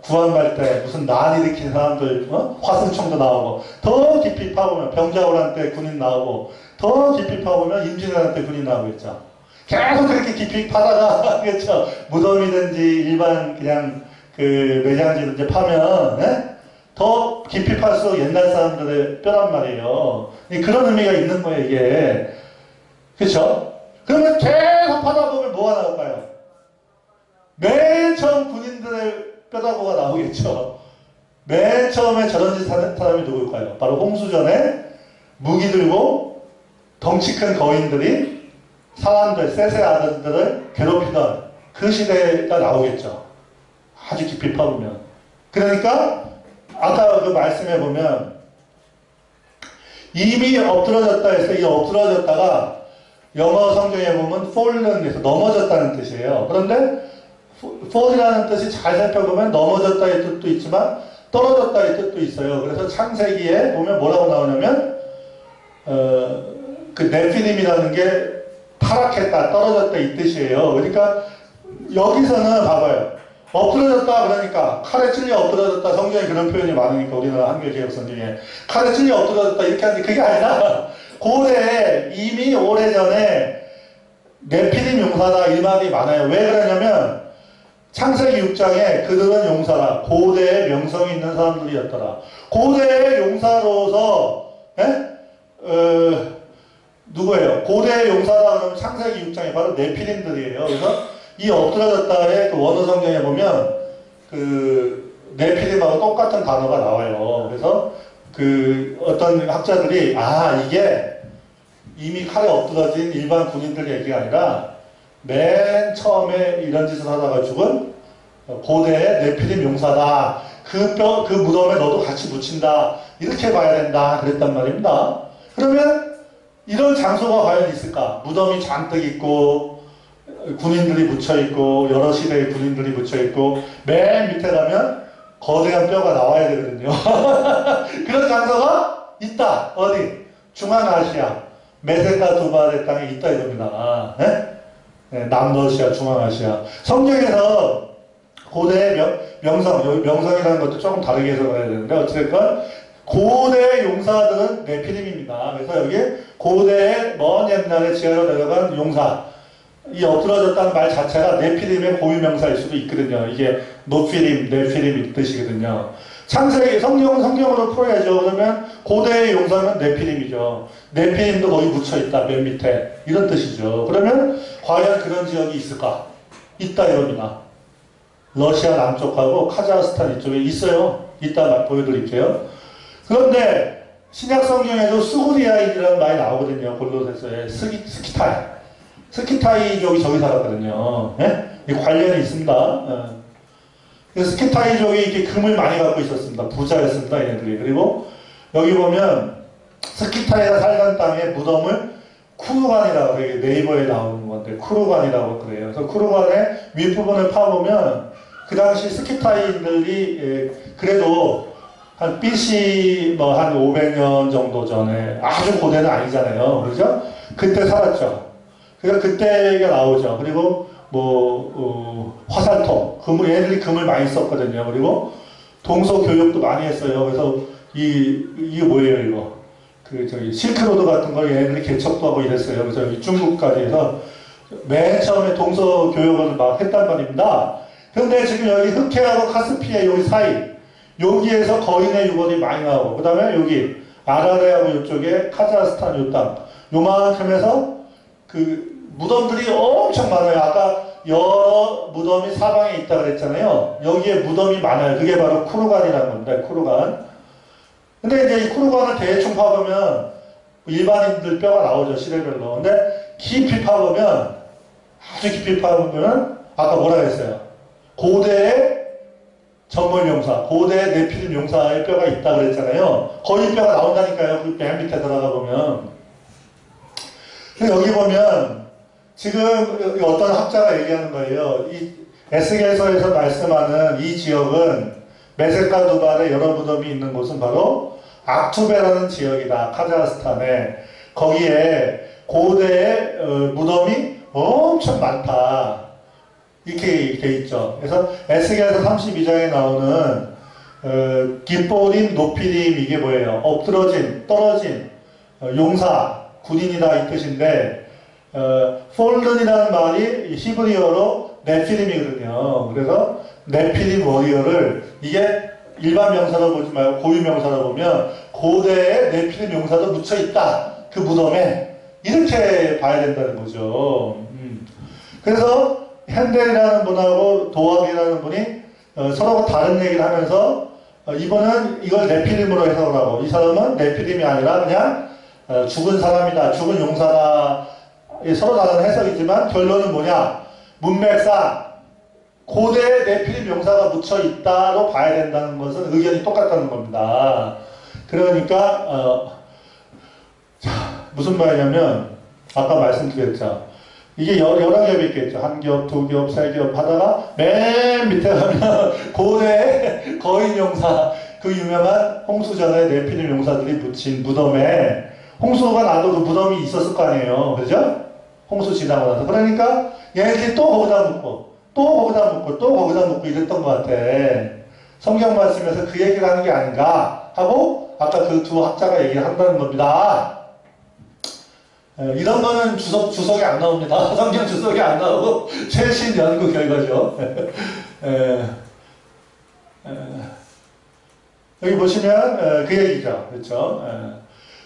구한말 때 무슨 난 일으킨 사람들 화승총도 나오고 더 깊이 파보면 병자호란 때 군인 나오고 더 깊이 파보면 임진왜란 때 군인 나오겠죠. 계속 그렇게 깊이 파다가 그렇죠. 무덤이든지 일반 그냥 그 매장지든지 파면 더 깊이 팔수록 옛날 사람들의 뼈란 말이에요. 그런 의미가 있는 거예요, 이게. 그렇죠? 그러면 계속 파다 보면 뭐가 나올까요? 맨 처음 군인들의 뼈다구가 나오겠죠. 맨 처음에 저런 짓 하는 사람이 누굴까요? 바로 홍수전에 무기 들고 덩치 큰 거인들이 사람들, 셋의 아들들을 괴롭히던 그 시대가 나오겠죠. 아주 깊이 파보면. 그러니까 아까 그 말씀해 보면 이미 엎드러졌다 해서 이 엎드러졌다가 영어 성경에 보면 fallen에서 넘어졌다는 뜻이에요. 그런데 fall이라는 뜻이 잘 살펴보면 넘어졌다의 뜻도 있지만 떨어졌다의 뜻도 있어요. 그래서 창세기에 보면 뭐라고 나오냐면 그 네피림이라는 게 타락했다, 떨어졌다 이 뜻이에요. 그러니까 여기서는 봐봐요. 엎드러졌다 그러니까 칼에 찔려 엎드러졌다. 성경에 그런 표현이 많으니까 우리나라 한글개혁 성경에 칼에 찔려 엎드러졌다 이렇게 하는데 그게 아니라 고대에 이미 오래전에 네피림 용사다 이 말이 많아요. 왜 그러냐면 창세기 6장에 그들은 용사라 고대에 명성이 있는 사람들이었더라. 고대의 용사로서 누구예요? 고대의 용사다 그러면 창세기 6장에 바로 네피림들이에요. 그래서 이 엎드러졌다의 그 원어 성경에 보면 그 네피림하고 똑같은 단어가 나와요. 그래서 그 어떤 학자들이 이게 이미 칼에 엎드러진 일반 군인들 얘기가 아니라 맨 처음에 이런 짓을 하다가 죽은 고대의 네피림 용사다. 그 무덤에 너도 같이 묻힌다. 이렇게 봐야 된다. 그랬단 말입니다. 그러면 이런 장소가 과연 있을까? 무덤이 잔뜩 있고 군인들이 묻혀있고 여러 시대의 군인들이 묻혀있고 맨 밑에 가면 거대한 뼈가 나와야 되거든요. 그런 장소가 있다. 어디? 중앙아시아 메세카 두발의 땅에 있다 이겁니다. 남러시아, 중앙아시아. 성경에서 고대의 명성, 여기 명성이라는 것도 조금 다르게 해석을 해야 되는데 어쨌든 고대 용사들은 네피림입니다. 그래서 여기 고대의 먼 옛날에 지하로 내려간 용사, 이 엎드러졌다는 말 자체가 네피림의 고유명사일 수도 있거든요. 이게 노피림, 네피림 이 뜻이거든요. 창세기, 성경은 성경으로 풀어야죠. 그러면 고대의 용사는 네피림이죠. 네피림도 거기 묻혀있다, 맨 밑에. 이런 뜻이죠. 그러면 과연 그런 지역이 있을까? 있다 이겁니다. 러시아 남쪽하고 카자흐스탄 이쪽에 있어요. 이따 보여드릴게요. 그런데 신약 성경에도 스구리아인이라는 말이 나오거든요. 골로새서에 스키타이. 스키타이족이 저기 살았거든요. 예? 이 관련이 있습니다. 예. 스키타이족이 이렇게 금을 많이 갖고 있었습니다. 부자였습니다, 얘네들이. 그리고 여기 보면 스키타이가 살던 땅에 무덤을 쿠르간이라고 그래요. 네이버에 나오는 건데 쿠르간이라고 그래요. 그래서 쿠르간의 윗부분을 파보면 그 당시 스키타이인들이 그래도 한 BC 뭐 한 500년 정도 전에 아주 고대는 아니잖아요. 그렇죠? 그때 살았죠. 그래서 그때가 나오죠. 그리고 화살톱, 얘들이 금을 많이 썼거든요. 그리고 동서 교역도 많이 했어요. 그래서 이게 뭐예요, 이거? 실크로드 같은 걸 얘네들이 개척도 하고 이랬어요. 그래서 여기 중국까지 해서 맨 처음에 동서 교역을 막 했단 말입니다. 그런데 지금 여기 흑해하고 카스피해 여기 사이, 여기에서 거인의 유골이 많이 나오고, 그 다음에 여기 아라레하고 이쪽에 카자흐스탄 요 땅, 요만큼에서 무덤들이 엄청 많아요. 아까 여러 무덤이 사방에 있다 그랬잖아요. 여기에 무덤이 많아요. 그게 바로 쿠르간이라는 겁니다. 쿠르간. 근데 이제 이 쿠르간을 대충 파보면 일반인들 뼈가 나오죠. 시대별로. 근데 깊이 파보면, 아주 깊이 파보면, 아까 뭐라 그랬어요? 고대의 전몰용사, 고대의 네피림 용사의 뼈가 있다 그랬잖아요. 거기 뼈가 나온다니까요. 그 맨 밑에 들어가 보면. 여기 보면, 지금 어떤 학자가 얘기하는 거예요. 이 에스겔서에서 말씀하는 이 지역은 메섹과 두발에 여러 무덤이 있는 곳은 바로 악투베라는 지역이다. 카자흐스탄에. 거기에 고대의 무덤이 엄청 많다. 이렇게 돼 있죠. 그래서 에스겔서 32장에 나오는 깃보림, 노피림 이게 뭐예요? 엎드러진, 떨어진 용사, 군인이다 이 뜻인데 폴른이라는 말이 히브리어로 네피림이거든요. 그래서 네피림 워리어를 이게 일반 명사로 보지 말고 고유 명사로 보면 고대의 네피림 용사도 묻혀있다. 그 무덤에 이렇게 봐야 된다는 거죠. 그래서 핸델이라는 분하고 도합이라는 분이 서로 다른 얘기를 하면서 이분은 이걸 네피림으로 해석을 하고 이 사람은 네피림이 아니라 그냥 죽은 사람이다. 죽은 용사다. 서로 다른 해석이지만 결론은 뭐냐? 문맥상 고대의 네피림 용사가 묻혀있다로 봐야 된다는 것은 의견이 똑같다는 겁니다. 그러니까 무슨 말이냐면 아까 말씀드렸죠. 이게 여러 겹이 있겠죠. 한 겹, 두 겹, 세 겹 하다가 맨 밑에 가면 고대의 거인 용사, 그 유명한 홍수전에 네피림 용사들이 묻힌 무덤에 홍수가 나도 그 무덤이 있었을 거 아니에요. 그죠? 홍수 지나고 나서. 그러니까 얘네들이 또 거기다 묻고 또 거기다 묻고 또 거기다 묻고 이랬던 것 같아. 성경 말씀에서 그 얘기를 하는 게 아닌가 하고 아까 그 두 학자가 얘기를 한다는 겁니다. 이런 거는 주석이 안 나옵니다. 성경 주석이 안 나오고 최신 연구 결과죠. 여기 보시면 그 얘기죠. 그렇죠?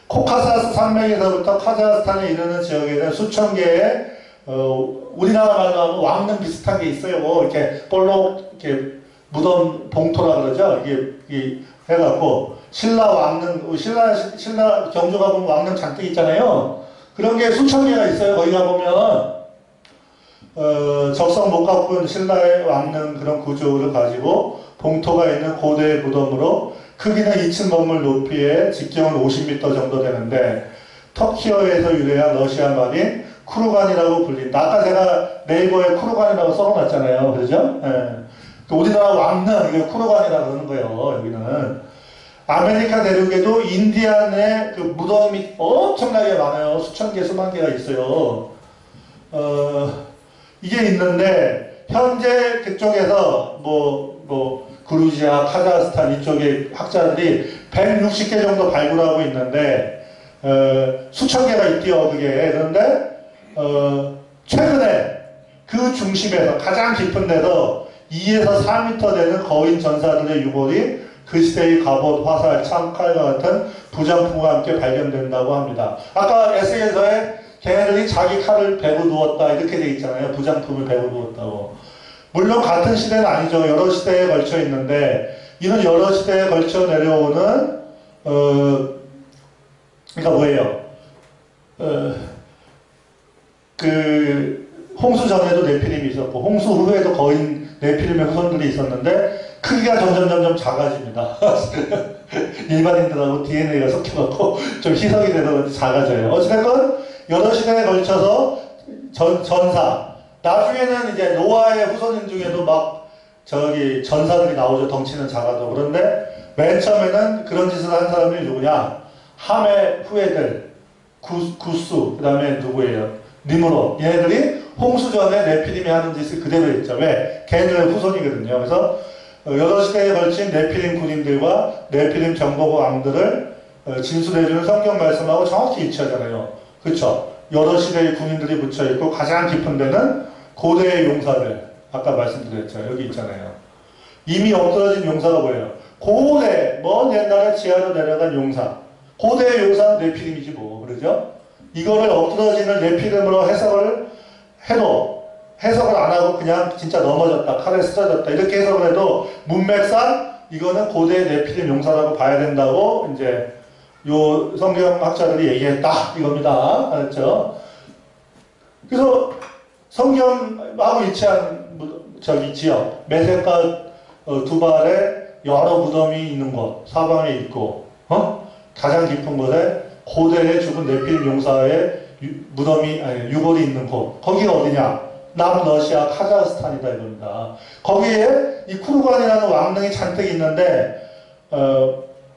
코카사스 산맥에서부터 카자흐스탄에 이르는 지역에는 수천 개의 우리나라 말로 하면 왕릉 비슷한 게 있어요. 이렇게 볼록 이렇게 무덤 봉토라 그러죠. 이게 해갖고 신라 왕릉, 신라 경주가 보면 왕릉 잔뜩 있잖아요. 그런 게 수천 개가 있어요. 거기 가보면 적성 못 갚은 신라의 왕릉 그런 구조를 가지고 봉토가 있는 고대의 무덤으로 크기는 2층 건물 높이에 직경은 50m 정도 되는데 터키어에서 유래한 러시아 말인 쿠르간이라고 불린다. 아까 제가 네이버에 쿠르간이라고 써놨잖아요. 그죠? 우리나라 왕릉 이게 쿠르간이라고 그러는 거예요. 여기는. 아메리카 대륙에도 인디안의 그 무덤이 엄청나게 많아요. 수천 개, 수만 개가 있어요. 이게 있는데, 현재 그쪽에서 그루지아, 카자흐스탄 이쪽에 학자들이 160개 정도 발굴하고 있는데 수천 개가 있대요 그게. 그런데 최근에 그 중심에서 가장 깊은 데서 2에서 4m 되는 거인 전사들의 유골이 그 시대의 갑옷, 화살, 창칼과 같은 부장품과 함께 발견된다고 합니다. 아까 에세이에서의 걔네들이 자기 칼을 베고 누웠다 이렇게 돼 있잖아요. 부장품을 베고 누웠다고. 물론 같은 시대는 아니죠. 여러 시대에 걸쳐 있는데 이는 여러 시대에 걸쳐 내려오는 그러니까 뭐예요? 그 홍수 전에도 네피림이 있었고 홍수 후에도 거인 네피림의 후손들이 있었는데 크기가 점점 작아집니다. 일반인들하고 DNA가 섞여갖고 좀 희석이 되서 작아져요. 어찌됐건 여러 시대에 걸쳐서 전사 나중에는 이제 노아의 후손인 중에도 막 전사들이 나오죠. 덩치는 작아도. 그런데 맨 처음에는 그런 짓을 한 사람이 누구냐? 함의 후예들 구스 그 다음에 누구예요? 니므롯. 얘네들이 홍수 전에 네피림이 하는 짓을 그대로 했죠. 왜? 걔네들의 후손이거든요. 그래서 여러 시대에 걸친 네피림 군인들과 네피림 정복 왕들을 진술해주는 성경 말씀하고 정확히 일치하잖아요. 그렇죠? 여러 시대의 군인들이 붙여있고 가장 깊은 데는 고대의 용사들. 아까 말씀드렸죠. 여기 있잖아요. 이미 엎드러진 용사가 뭐예요? 고대, 먼 옛날에 지하로 내려간 용사. 고대의 용사는 네피림이지 뭐. 그러죠? 이거를 엎드러지는 네피림으로 해석을 해도 해석을 안 하고 그냥 진짜 넘어졌다, 칼에 쓰러졌다 이렇게 해석을 해도 문맥상 이거는 고대 네피림 용사라고 봐야 된다고 이제 요 성경학자들이 얘기했다 이겁니다. 알았죠? 그래서 성경하고 일치한 지역 메세카 두발에 여러 무덤이 있는 곳 사방에 있고 가장 깊은 곳에 고대에 죽은 네피림 용사의 무덤이 유골이 있는 곳 거기가 어디냐? 남러시아 카자흐스탄이다 이겁니다. 거기에 이 쿠르간이라는 왕릉이 잔뜩 있는데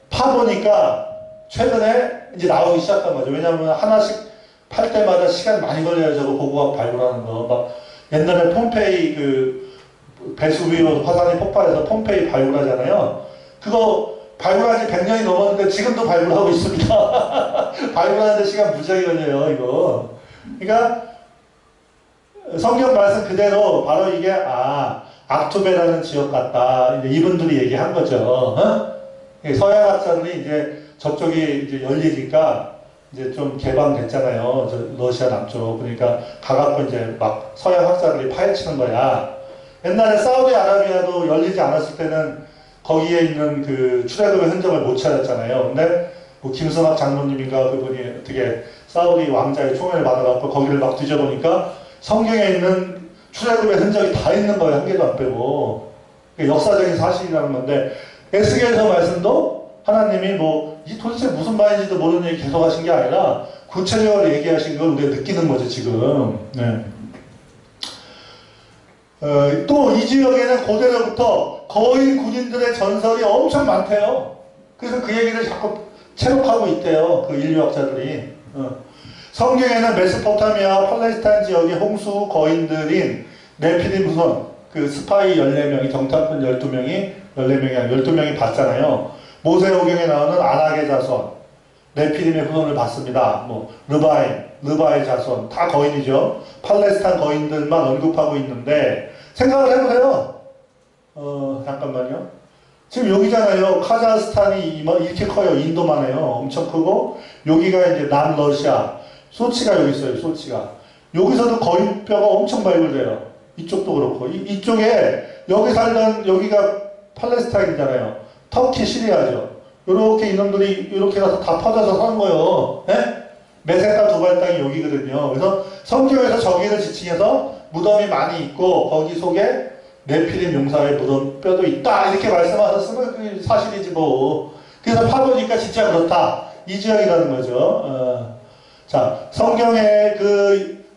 파보니까 최근에 이제 나오기 시작한 거죠. 왜냐하면 하나씩 팔 때마다 시간 많이 걸려요. 저거 고고학 발굴하는 거. 막 옛날에 폼페이 그 베수비오 화산이 폭발해서 폼페이 발굴하잖아요. 그거 발굴한 지 100년이 넘었는데 지금도 발굴하고 있습니다. 발굴하는데 시간 무지하게 걸려요. 이거. 그러니까 성경 말씀 그대로 바로 이게 악투베라는 지역 같다. 이제 이분들이 얘기한 거죠. 서양학자들이 이제 저쪽이 이제 열리니까 이제 좀 개방됐잖아요. 러시아 남쪽. 그러니까 가갖고 이제 막 서양학자들이 파헤치는 거야. 옛날에 사우디아라비아도 열리지 않았을 때는 거기에 있는 그 출애굽의 흔적을 못 찾았잖아요. 근데 뭐 김승학 장로님인가 그분이 어떻게 사우디 왕자의 총애를 받아갖고 거기를 막 뒤져보니까 성경에 있는 출애굽의 흔적이 다 있는 거예요. 한 개도 안 빼고. 역사적인 사실이라는 건데 에스겔서 말씀도 하나님이 뭐 이 도대체 무슨 말인지도 모르는 얘기 계속 하신 게 아니라 구체적으로 얘기하신 걸 우리가 느끼는 거죠. 지금. 네. 또 이 지역에는 고대로부터 거인 군인들의 전설이 엄청 많대요. 그래서 그 얘기를 자꾸 체록하고 있대요. 그 인류학자들이. 성경에는 메소포타미아, 팔레스타인 지역의 홍수 거인들인 네피림 후손, 그 스파이 14명이, 정탐꾼 12명이, 14명이 아니라 12명이 봤잖아요. 모세오경에 나오는 아낙의 자손, 네피림의 후손을 봤습니다. 뭐, 르바의 자손, 다 거인이죠. 팔레스타인 거인들만 언급하고 있는데, 생각을 해보세요. 잠깐만요. 지금 여기잖아요. 카자흐스탄이 이렇게 커요. 인도만 해요. 엄청 크고, 여기가 이제 남러시아, 소치가 여기 있어요. 소치가. 여기서도 거인뼈가 엄청 발굴돼요. 이쪽도 그렇고. 이쪽에, 여기 살던, 여기가 팔레스타인이잖아요. 터키, 시리아죠. 요렇게 이놈들이, 요렇게 가서 다 퍼져서 사는 거예요. 예? 메세카 두발 땅이 여기거든요. 그래서 성경에서 저기를 지칭해서 무덤이 많이 있고, 거기 속에 네피림 용사의 무덤뼈도 있다. 이렇게 말씀하셨으면 그게 사실이지 뭐. 그래서 파보니까 진짜 그렇다. 이 지역이라는 거죠. 자, 성경에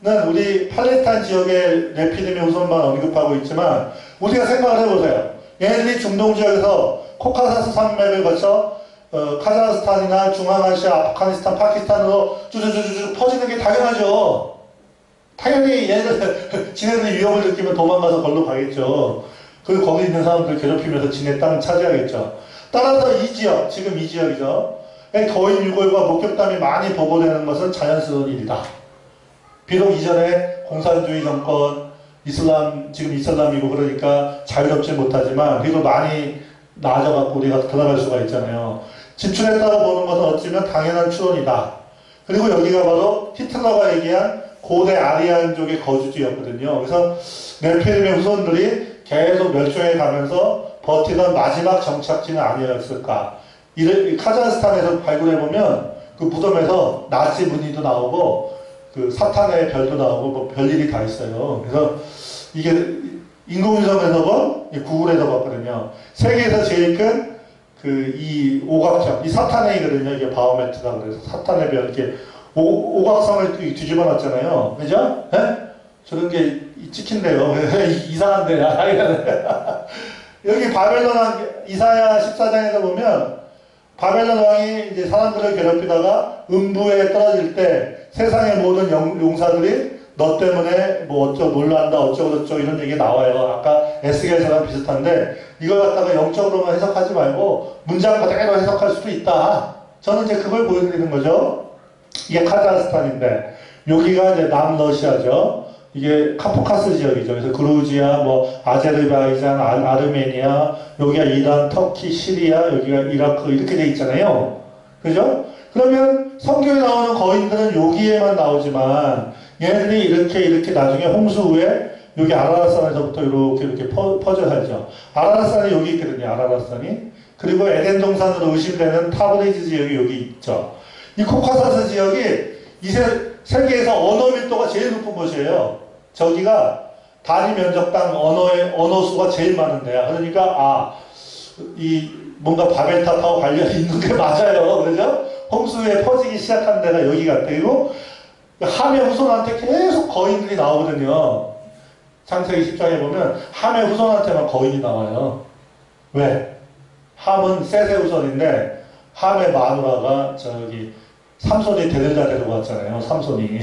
는 우리 팔레스타인 지역의 네피림의 후손만 언급하고 있지만, 우리가 생각을 해보세요. 얘네들이 중동 지역에서 코카사스 산맥을 거쳐 카자흐스탄이나 중앙아시아, 아프가니스탄, 파키스탄으로 쭈쭈쭈쭈 퍼지는 게 당연하죠. 당연히 얘네들 지네들이 위협을 느끼면 도망가서 걸로 가겠죠. 그리고 거기 있는 사람들 괴롭히면서 지네 땅 차지하겠죠. 따라서 이 지역, 지금 이 지역이죠. 거인 유골과 목격담이 많이 보고되는 것은 자연스러운 일이다. 비록 이전에 공산주의 정권, 지금 이슬람이고 그러니까 자유롭지 못하지만 그래도 많이 나아져갖고 우리가 들어갈 수가 있잖아요. 진출했다고 보는 것은 어찌면 당연한 추론이다. 그리고 여기가 바로 히틀러가 얘기한 고대 아리안족의 거주지였거든요. 그래서 네피림의 후손들이 계속 멸종해 가면서 버티던 마지막 정착지는 아니었을까. 카자흐스탄에서 발굴해보면 그 무덤에서 나치 무늬도 나오고 그 사탄의 별도 나오고 뭐 별일이 다 있어요. 그래서 이게 인공위성에서 본 구글에서 봤거든요. 세계에서 제일 큰 이 오각형, 이 사탄의거든요. 이게 바오메트라 그래서 사탄의 별 이렇게 오각성을 뒤집어 놨잖아요. 그죠? 네? 저런 게 찍힌대요. 이상한데. 여기 바벨론 왕, 이사야 14장에서 보면 바벨론 왕이 이제 사람들을 괴롭히다가 음부에 떨어질 때 세상의 모든 용사들이 너 때문에 뭐 어쩌고 놀란다 어쩌고 저쩌고 이런 얘기 나와요. 아까 에스겔서랑 비슷한데 이걸 갖다가 영적으로만 해석하지 말고 문장 그대로 해석할 수도 있다. 저는 이제 그걸 보여드리는 거죠. 이게 카자흐스탄인데 여기가 이제 남러시아죠. 이게 카포카스 지역이죠. 그래서 그루지아, 뭐 아제르바이잔, 아르메니아, 여기가 이란, 터키, 시리아, 여기가 이라크 이렇게 돼 있잖아요. 그죠? 그러면 성경에 나오는 거인들은 여기에만 나오지만 얘네들이 이렇게 나중에 홍수 후에 여기 아라라산에서부터 이렇게 퍼져 살죠. 아라라산이 여기 있거든요. 아라라산이. 그리고 에덴 동산으로 의심되는 타브리즈 지역이 여기 있죠. 이 코카사스 지역이 이 세계에서 언어 밀도가 제일 높은 곳이에요. 저기가 단위 면적당 언어 수가 제일 많은 데야. 그러니까 이 뭔가 바벨탑하고 관련이 있는 게 맞아요. 그죠? 홍수에 퍼지기 시작한 데가 여기 같아요. 그리고 함의 후손한테 계속 거인들이 나오거든요. 창세기 10장에 보면 함의 후손한테만 거인이 나와요. 왜? 함은 셋의 후손인데 함의 마누라가 저기 삼손이 데려다 데리고 왔잖아요. 삼손이.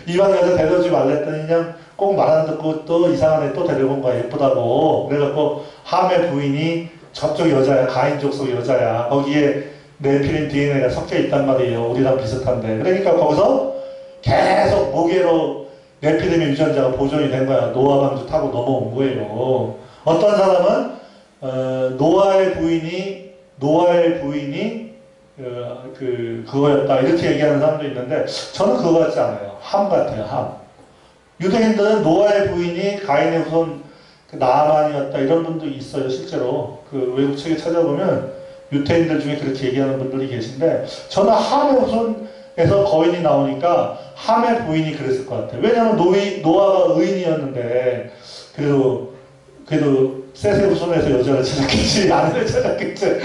이방 여자 데려오지 말랬더니 그냥 꼭 말 안 듣고 또 이상한 애 또 데려온 거야. 예쁘다고. 그래갖고 함의 부인이 저쪽 여자야. 가인족 속 여자야. 거기에 네피림 DNA가 섞여 있단 말이에요. 우리랑 비슷한데. 그러니까 거기서 계속 모계로 네피림의 유전자가 보존이 된 거야. 노아 방주 타고 넘어온 거예요. 어떤 사람은 노아의 부인이 그거였다 이렇게 얘기하는 사람도 있는데 저는 그거 같지 않아요. 함 같아요. 함. 유대인들은 노아의 부인이 가인의 후손 나아만이었다 이런 분도 있어요. 실제로 그 외국 책에 찾아보면 유대인들 중에 그렇게 얘기하는 분들이 계신데 저는 함의 후손에서 거인이 나오니까 함의 부인이 그랬을 것 같아요. 왜냐하면 노아가 의인이었는데 그래도 셋의 후손에서 여자를 찾았겠지, 아내를 찾았겠지.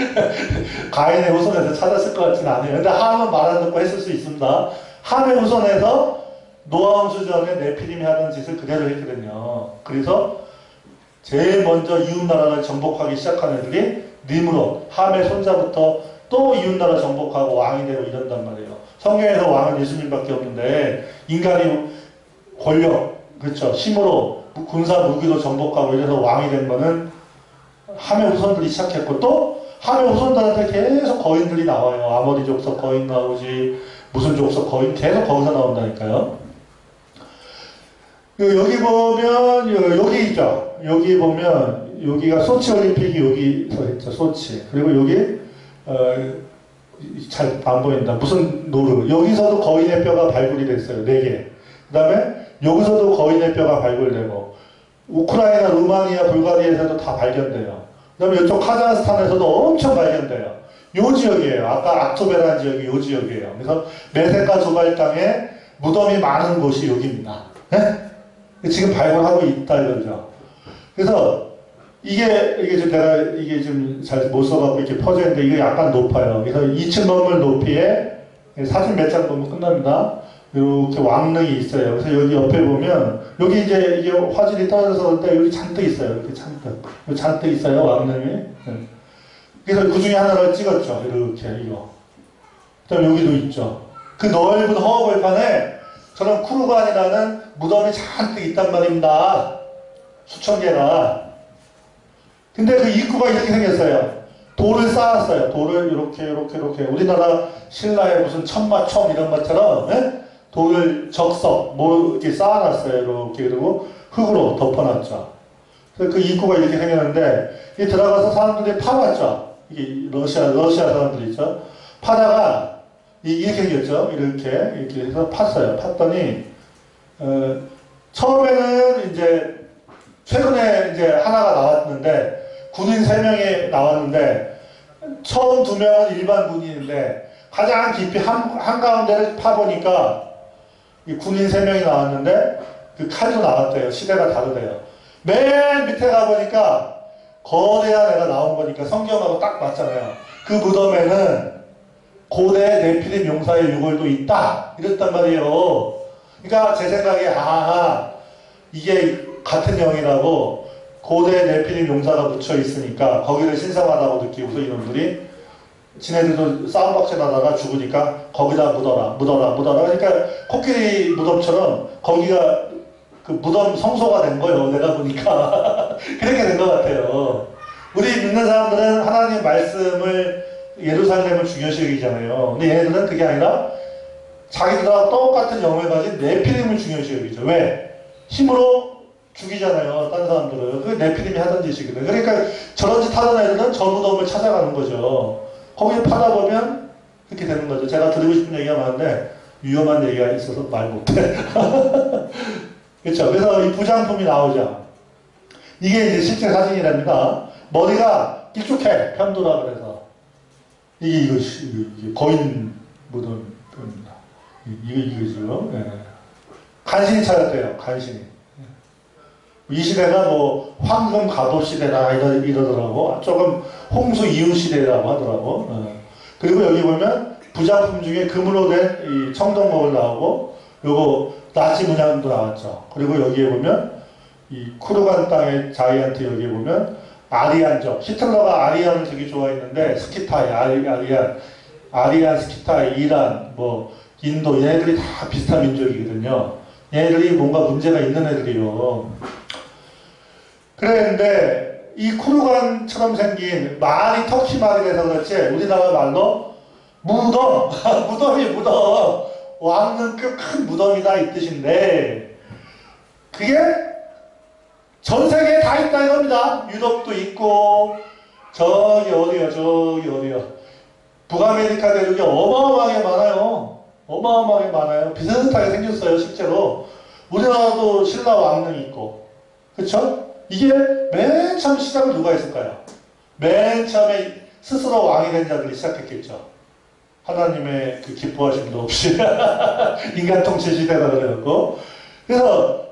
가인의 후손에서 찾았을 것 같지는 않아요. 근데 함은 말 안 듣고 했을 수 있습니다. 함의 후손에서 노아 홍수 전에 네피림이 하던 짓을 그대로 했거든요. 그래서 제일 먼저 이웃나라를 정복하기 시작한 애들이 니므롯, 함의 손자부터 또 이웃나라 정복하고 왕이 되고 이런단 말이에요. 성경에서 왕은 예수님밖에 없는데 인간이 권력, 그렇죠, 힘으로 군사 무기로 정복하고 이래서 왕이 된 거는 함의 후손들이 시작했고 또 함의 후손들한테 계속 거인들이 나와요. 아모리 족속 거인 나오지 무슨 족속 거인 계속 거기서 나온다니까요. 여기 보면 여기 있죠. 여기 보면 여기가 소치 올림픽이 여기서 했죠. 소치. 그리고 여기 잘 안 보인다. 무슨 노르. 여기서도 거인의 뼈가 발굴이 됐어요. 4개. 그 다음에 여기서도 거인의 뼈가 발굴되고 우크라이나, 루마니아, 불가리아에서도 다 발견돼요. 그 다음에 이쪽 카자흐스탄에서도 엄청 발견돼요. 요 지역이에요. 아까 악토베란 지역이 요 지역이에요. 그래서 메세카 조발 땅에 무덤이 많은 곳이 여기입니다. 네? 지금 발굴하고 있다 이거죠. 그래서 이게 좀 잘 못 써갖고 이렇게 퍼져 있는데 이게 약간 높아요. 그래서 2층 건물 높이에 사진 몇 장 보면 끝납니다. 이렇게 왕릉이 있어요. 그래서 여기 옆에 보면 여기 이제 이게 화질이 떨어져서 그런데 여기 잔뜩 있어요. 이렇게 잔뜩 있어요. 왕릉이. 그래서 그 중에 하나를 찍었죠. 이렇게 이거. 그다음 여기도 있죠. 그 넓은 허허벌판에 저런 쿠르반이라는 무덤이 잔뜩 있단 말입니다. 수천 개가. 근데 그 입구가 이렇게 생겼어요. 돌을 쌓았어요. 돌을 이렇게. 우리나라 신라의 무슨 천마총 이런 것처럼, 예? 돌을 적석, 뭐, 이렇게 쌓아놨어요. 이렇게. 그리고 흙으로 덮어놨죠. 그래서 그 입구가 이렇게 생겼는데, 이 들어가서 사람들이 파봤죠. 이게 러시아 사람들이 있죠. 파다가, 이렇게 생겼죠. 이렇게 해서 팠어요. 팠더니, 처음에는 이제, 최근에 이제 하나가 나왔는데, 군인 3명이 나왔는데, 처음 2명은 일반 군인인데, 가장 깊이 한가운데를 파보니까, 이 군인 3명이 나왔는데, 그 칼도 나왔대요. 시대가 다르대요. 맨 밑에 가보니까, 거대한 애가 나온 거니까 성경하고 딱 맞잖아요. 그 무덤에는 고대 네피림 용사의 유골도 있다. 이랬단 말이에요. 그러니까 제 생각에, 이게 같은 영이라고 고대 네피림 용사가 묻혀 있으니까 거기를 신성하다고 느끼고서 이놈들이 지네들도 싸움박질 하다가 죽으니까 거기다 묻어라. 그러니까 코끼리 무덤처럼 거기가 그 무덤 성소가 된 거예요. 내가 보니까. 그렇게 된 것 같아요. 우리 믿는 사람들은 하나님 말씀을 예루살렘을 중요시 여기잖아요. 근데 얘네들은 그게 아니라 자기들하고 똑같은 영을 가진 네피림을 중요시 여기죠. 왜? 힘으로 죽이잖아요. 딴 사람들은. 그게 네피림이 하던 짓이거든. 그러니까 저런 짓 하던 애들은 저 무덤을 찾아가는 거죠. 거기에 파다 보면 그렇게 되는 거죠. 제가 드리고 싶은 얘기가 많은데 위험한 얘기가 있어서 말 못해. 그렇죠. 그래서 이 부장품이 나오죠. 이게 이제 실제 사진이랍니다. 머리가 길쭉해. 편도라 그래서. 이게 거인 무덤입니다. 이거죠. 예. 간신히 찾았대요. 간신히. 이 시대가 뭐 황금 갑옷 시대다 이러더라고. 조금 홍수 이후 시대라고 하더라고. 그리고 여기 보면 부작품 중에 금으로 된 이 청동목을 나오고 요거 나치 문양도 나왔죠. 그리고 여기에 보면 이 쿠르간 땅의 자이언트 여기에 보면 아리안족. 히틀러가 아리안을 되게 좋아했는데 스키타이, 아리안, 스키타이, 이란, 뭐 인도 얘네들이 다 비슷한 민족이거든요. 얘네들이 뭔가 문제가 있는 애들이요. 그랬는데 이 쿠르간처럼 생긴 말이 터키 말이라서 그렇지 우리나라 말로 무덤, 무덤, 왕릉급 큰 무덤이다 이 뜻인데 그게 전 세계에 다 있다 이겁니다. 유럽도 있고 저기 어디요 북아메리카 대륙이 어마어마하게 많아요. 비슷하게 생겼어요 실제로. 우리나라도 신라 왕릉이 있고 그쵸? 이게 맨 처음 시작을 누가 했을까요? 맨 처음에 스스로 왕이 된 자들이 시작했겠죠. 하나님의 그 기뻐하심도 없이 인간 통치 시대가 그래갖고 그래서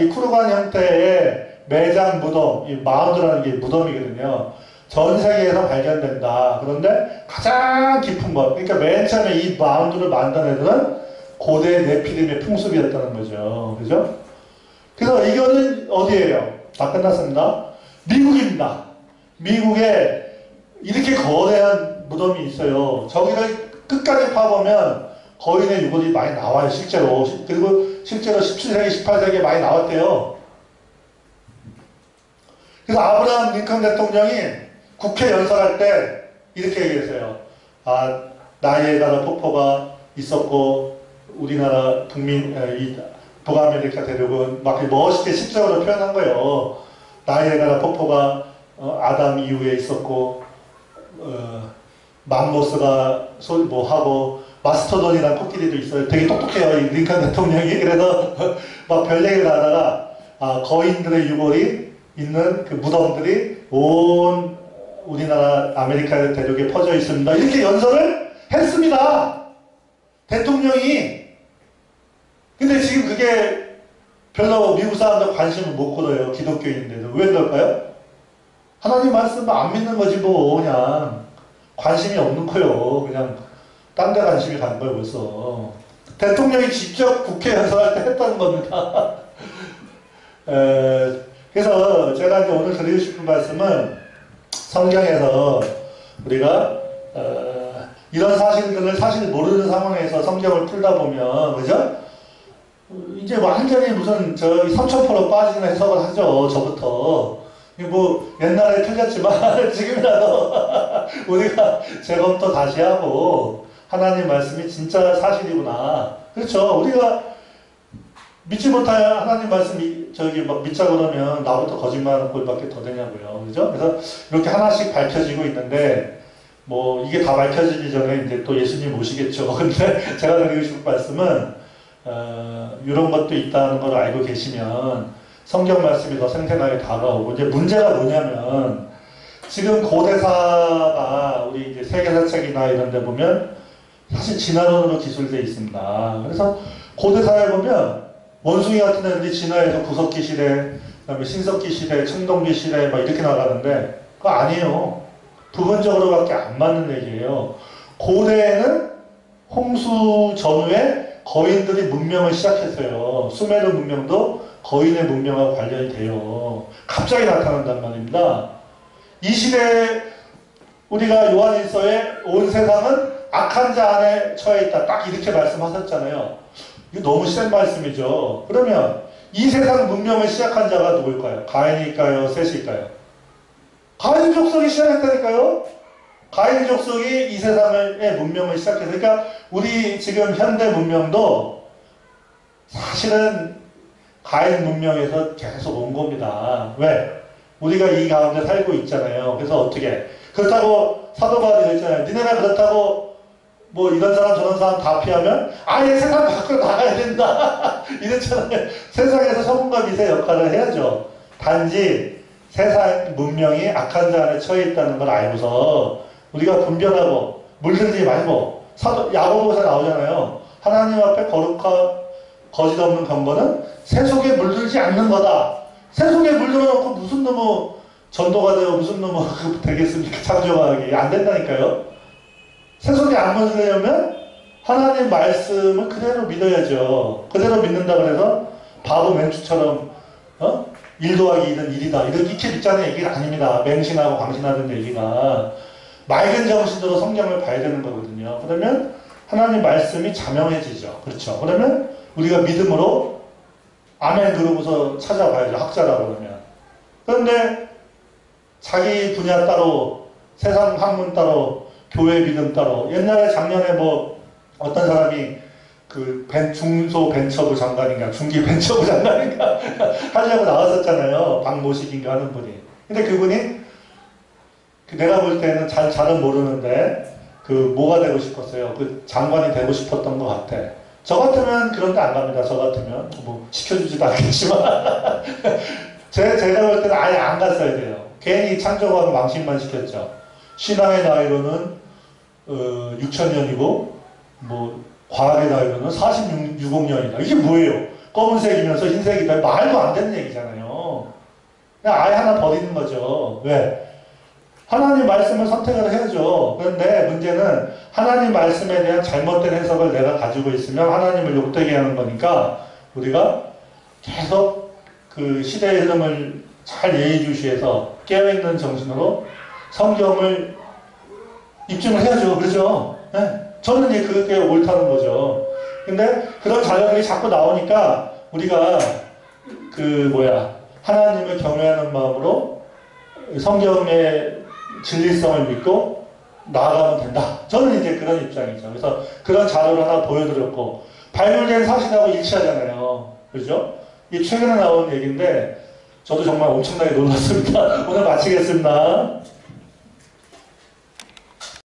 이 쿠르간 형태의 매장 무덤, 이 마운드라는 게 무덤이거든요. 전 세계에서 발견된다. 그런데 가장 깊은 것, 그러니까 맨 처음에 이 마운드를 만든 애들은 고대 네피림의 풍습이었다는 거죠. 그죠? 그래서 이거는 어디예요? 다 끝났습니다. 미국입니다. 미국에 이렇게 거대한 무덤이 있어요. 저기를 끝까지 파보면 거인의 유골이 많이 나와요, 실제로. 그리고 실제로 17세기, 18세기에 많이 나왔대요. 그래서 아브라함 링컨 대통령이 국회 연설할 때 이렇게 얘기했어요. 나이아가라 폭포가 있었고, 우리나라 북아메리카 대륙은 막 멋있게 시적으로 표현한 거예요. 나이아가라 폭포가 아담 이후에 있었고, 맘모스가 하고, 마스터돈이라는 코끼리도 있어요. 되게 똑똑해요, 이 링컨 대통령이. 그래서 막 별 얘기를 하다가, 거인들의 유골이 있는 그 무덤들이 온 우리나라 아메리카 대륙에 퍼져 있습니다. 이렇게 연설을 했습니다. 대통령이. 근데 지금 그게 별로 미국 사람들 관심을 못 끌어요. 기독교인인데도. 왜 그럴까요? 하나님 말씀 안 믿는 거지 뭐. 그냥 관심이 없는 거예요. 그냥 딴 데 관심이 가는 거예요 벌써. 대통령이 직접 국회 연설할 때 했다는 겁니다. 그래서 제가 이제 오늘 드리고 싶은 말씀은 성경에서 우리가 이런 사실들을 사실 모르는 상황에서 성경을 풀다 보면 그죠? 이제 완전히 무슨 저기 3000% 빠지는 해석을 하죠. 저부터. 뭐 옛날에 틀렸지만 지금이라도 우리가 재검토 다시 하고 하나님 말씀이 진짜 사실이구나. 그렇죠. 우리가 믿지 못할 하나님 말씀이 저기 막 믿자고 그러면 나부터 거짓말하는 꼴밖에 더 되냐고요. 그죠? 그래서 이렇게 하나씩 밝혀지고 있는데 뭐 이게 다 밝혀지기 전에 이제 또 예수님 오시겠죠. 근데 제가 드리고 싶은 말씀은 이런 것도 있다는 걸 알고 계시면 성경 말씀이 더 생생하게 다가오고 이제 문제가 뭐냐면 지금 고대사가 우리 이제 세계사책이나 이런 데 보면 사실 진화론으로 기술되어 있습니다. 그래서 고대사에 보면 원숭이 같은 애들이 진화해서 구석기 시대, 그다음에 신석기 시대, 청동기 시대 막 이렇게 나가는데 그거 아니에요. 부분적으로밖에 안 맞는 얘기예요. 고대에는 홍수 전후에 거인들이 문명을 시작했어요. 수메르 문명도 거인의 문명하고 관련이 돼요. 갑자기 나타난단 말입니다. 이 시대에 우리가 요한일서에 온 세상은 악한 자 안에 처해 있다. 딱 이렇게 말씀하셨잖아요. 이거 너무 센 말씀이죠. 그러면 이 세상 문명을 시작한 자가 누굴까요? 가인일까요? 셋일까요? 가인 족속이 시작했다니까요? 가인 족속이 이 세상의 문명을 시작했어요. 그러니까 우리 지금 현대 문명도 사실은 가인 문명에서 계속 온 겁니다. 왜? 우리가 이 가운데 살고 있잖아요. 그래서 어떻게? 그렇다고 사도 바울이 그랬잖아요. 니네가 그렇다고 뭐 이런 사람 저런 사람 다 피하면 아예 세상 밖으로 나가야 된다. 이랬잖아요. 세상에서 성문과 빛의 역할을 해야죠. 단지 세상 문명이 악한 자 안에 처해 있다는 걸 알고서 우리가 분별하고 물들지 말고 사도 야고보서 나오잖아요. 하나님 앞에 거룩한 거짓 없는 경건은 세속에 물들지 않는 거다. 세속에 물들어놓고 무슨 놈의 전도가 되고 무슨 놈의 되겠습니까? 창조하기 안 된다니까요. 세속에 안 물들려면 하나님 말씀을 그대로 믿어야죠. 그대로 믿는다 그래서 바보 맹주처럼 1 더하기 2는 1이다. 이렇게 믿자는 얘기가 아닙니다. 맹신하고 광신하는 얘기가 맑은 정신으로 성경을 봐야 되는 거거든요. 그러면 하나님 말씀이 자명해지죠. 그렇죠. 그러면 우리가 믿음으로 아멘 그러고서 찾아봐야죠. 학자라고 그러면. 그런데 자기 분야 따로 세상 학문 따로 교회 믿음 따로 옛날에 작년에 뭐 어떤 사람이 그 중소벤처부 장관인가 중기벤처부 장관인가 하려고 나왔었잖아요. 박모식인가 하는 분이. 근데 그분이 내가 볼 때는 잘은 모르는데 그 뭐가 되고 싶었어요. 그 장관이 되고 싶었던 것 같아. 저 같으면 그런 데 안 갑니다. 저 같으면 뭐 시켜주지도 않겠지만 제가 볼 때는 아예 안 갔어야 돼요. 괜히 창조하고 망신만 시켰죠. 신앙의 나이로는 6,000년이고 뭐 과학의 나이로는 46억 년이다. 이게 뭐예요? 검은색이면서 흰색이다. 말도 안 되는 얘기잖아요. 그냥 아예 하나 버리는 거죠. 왜? 하나님 말씀을 선택을 해야죠. 그런데 문제는 하나님 말씀에 대한 잘못된 해석을 내가 가지고 있으면 하나님을 욕되게 하는 거니까 우리가 계속 그 시대의 흐름을 잘 예의주시해서 깨어있는 정신으로 성경을 입증을 해야죠. 그렇죠? 네. 저는 이제 그게 옳다는 거죠. 근데 그런 자료들이 자꾸 나오니까 우리가 하나님을 경외하는 마음으로 성경의 진리성을 믿고 나아가면 된다. 저는 이제 그런 입장이죠. 그래서 그런 자료를 하나 보여드렸고 발굴된 사실하고 일치하잖아요. 그죠? 이 최근에 나온 얘기인데 저도 정말 엄청나게 놀랐습니다. 오늘 마치겠습니다.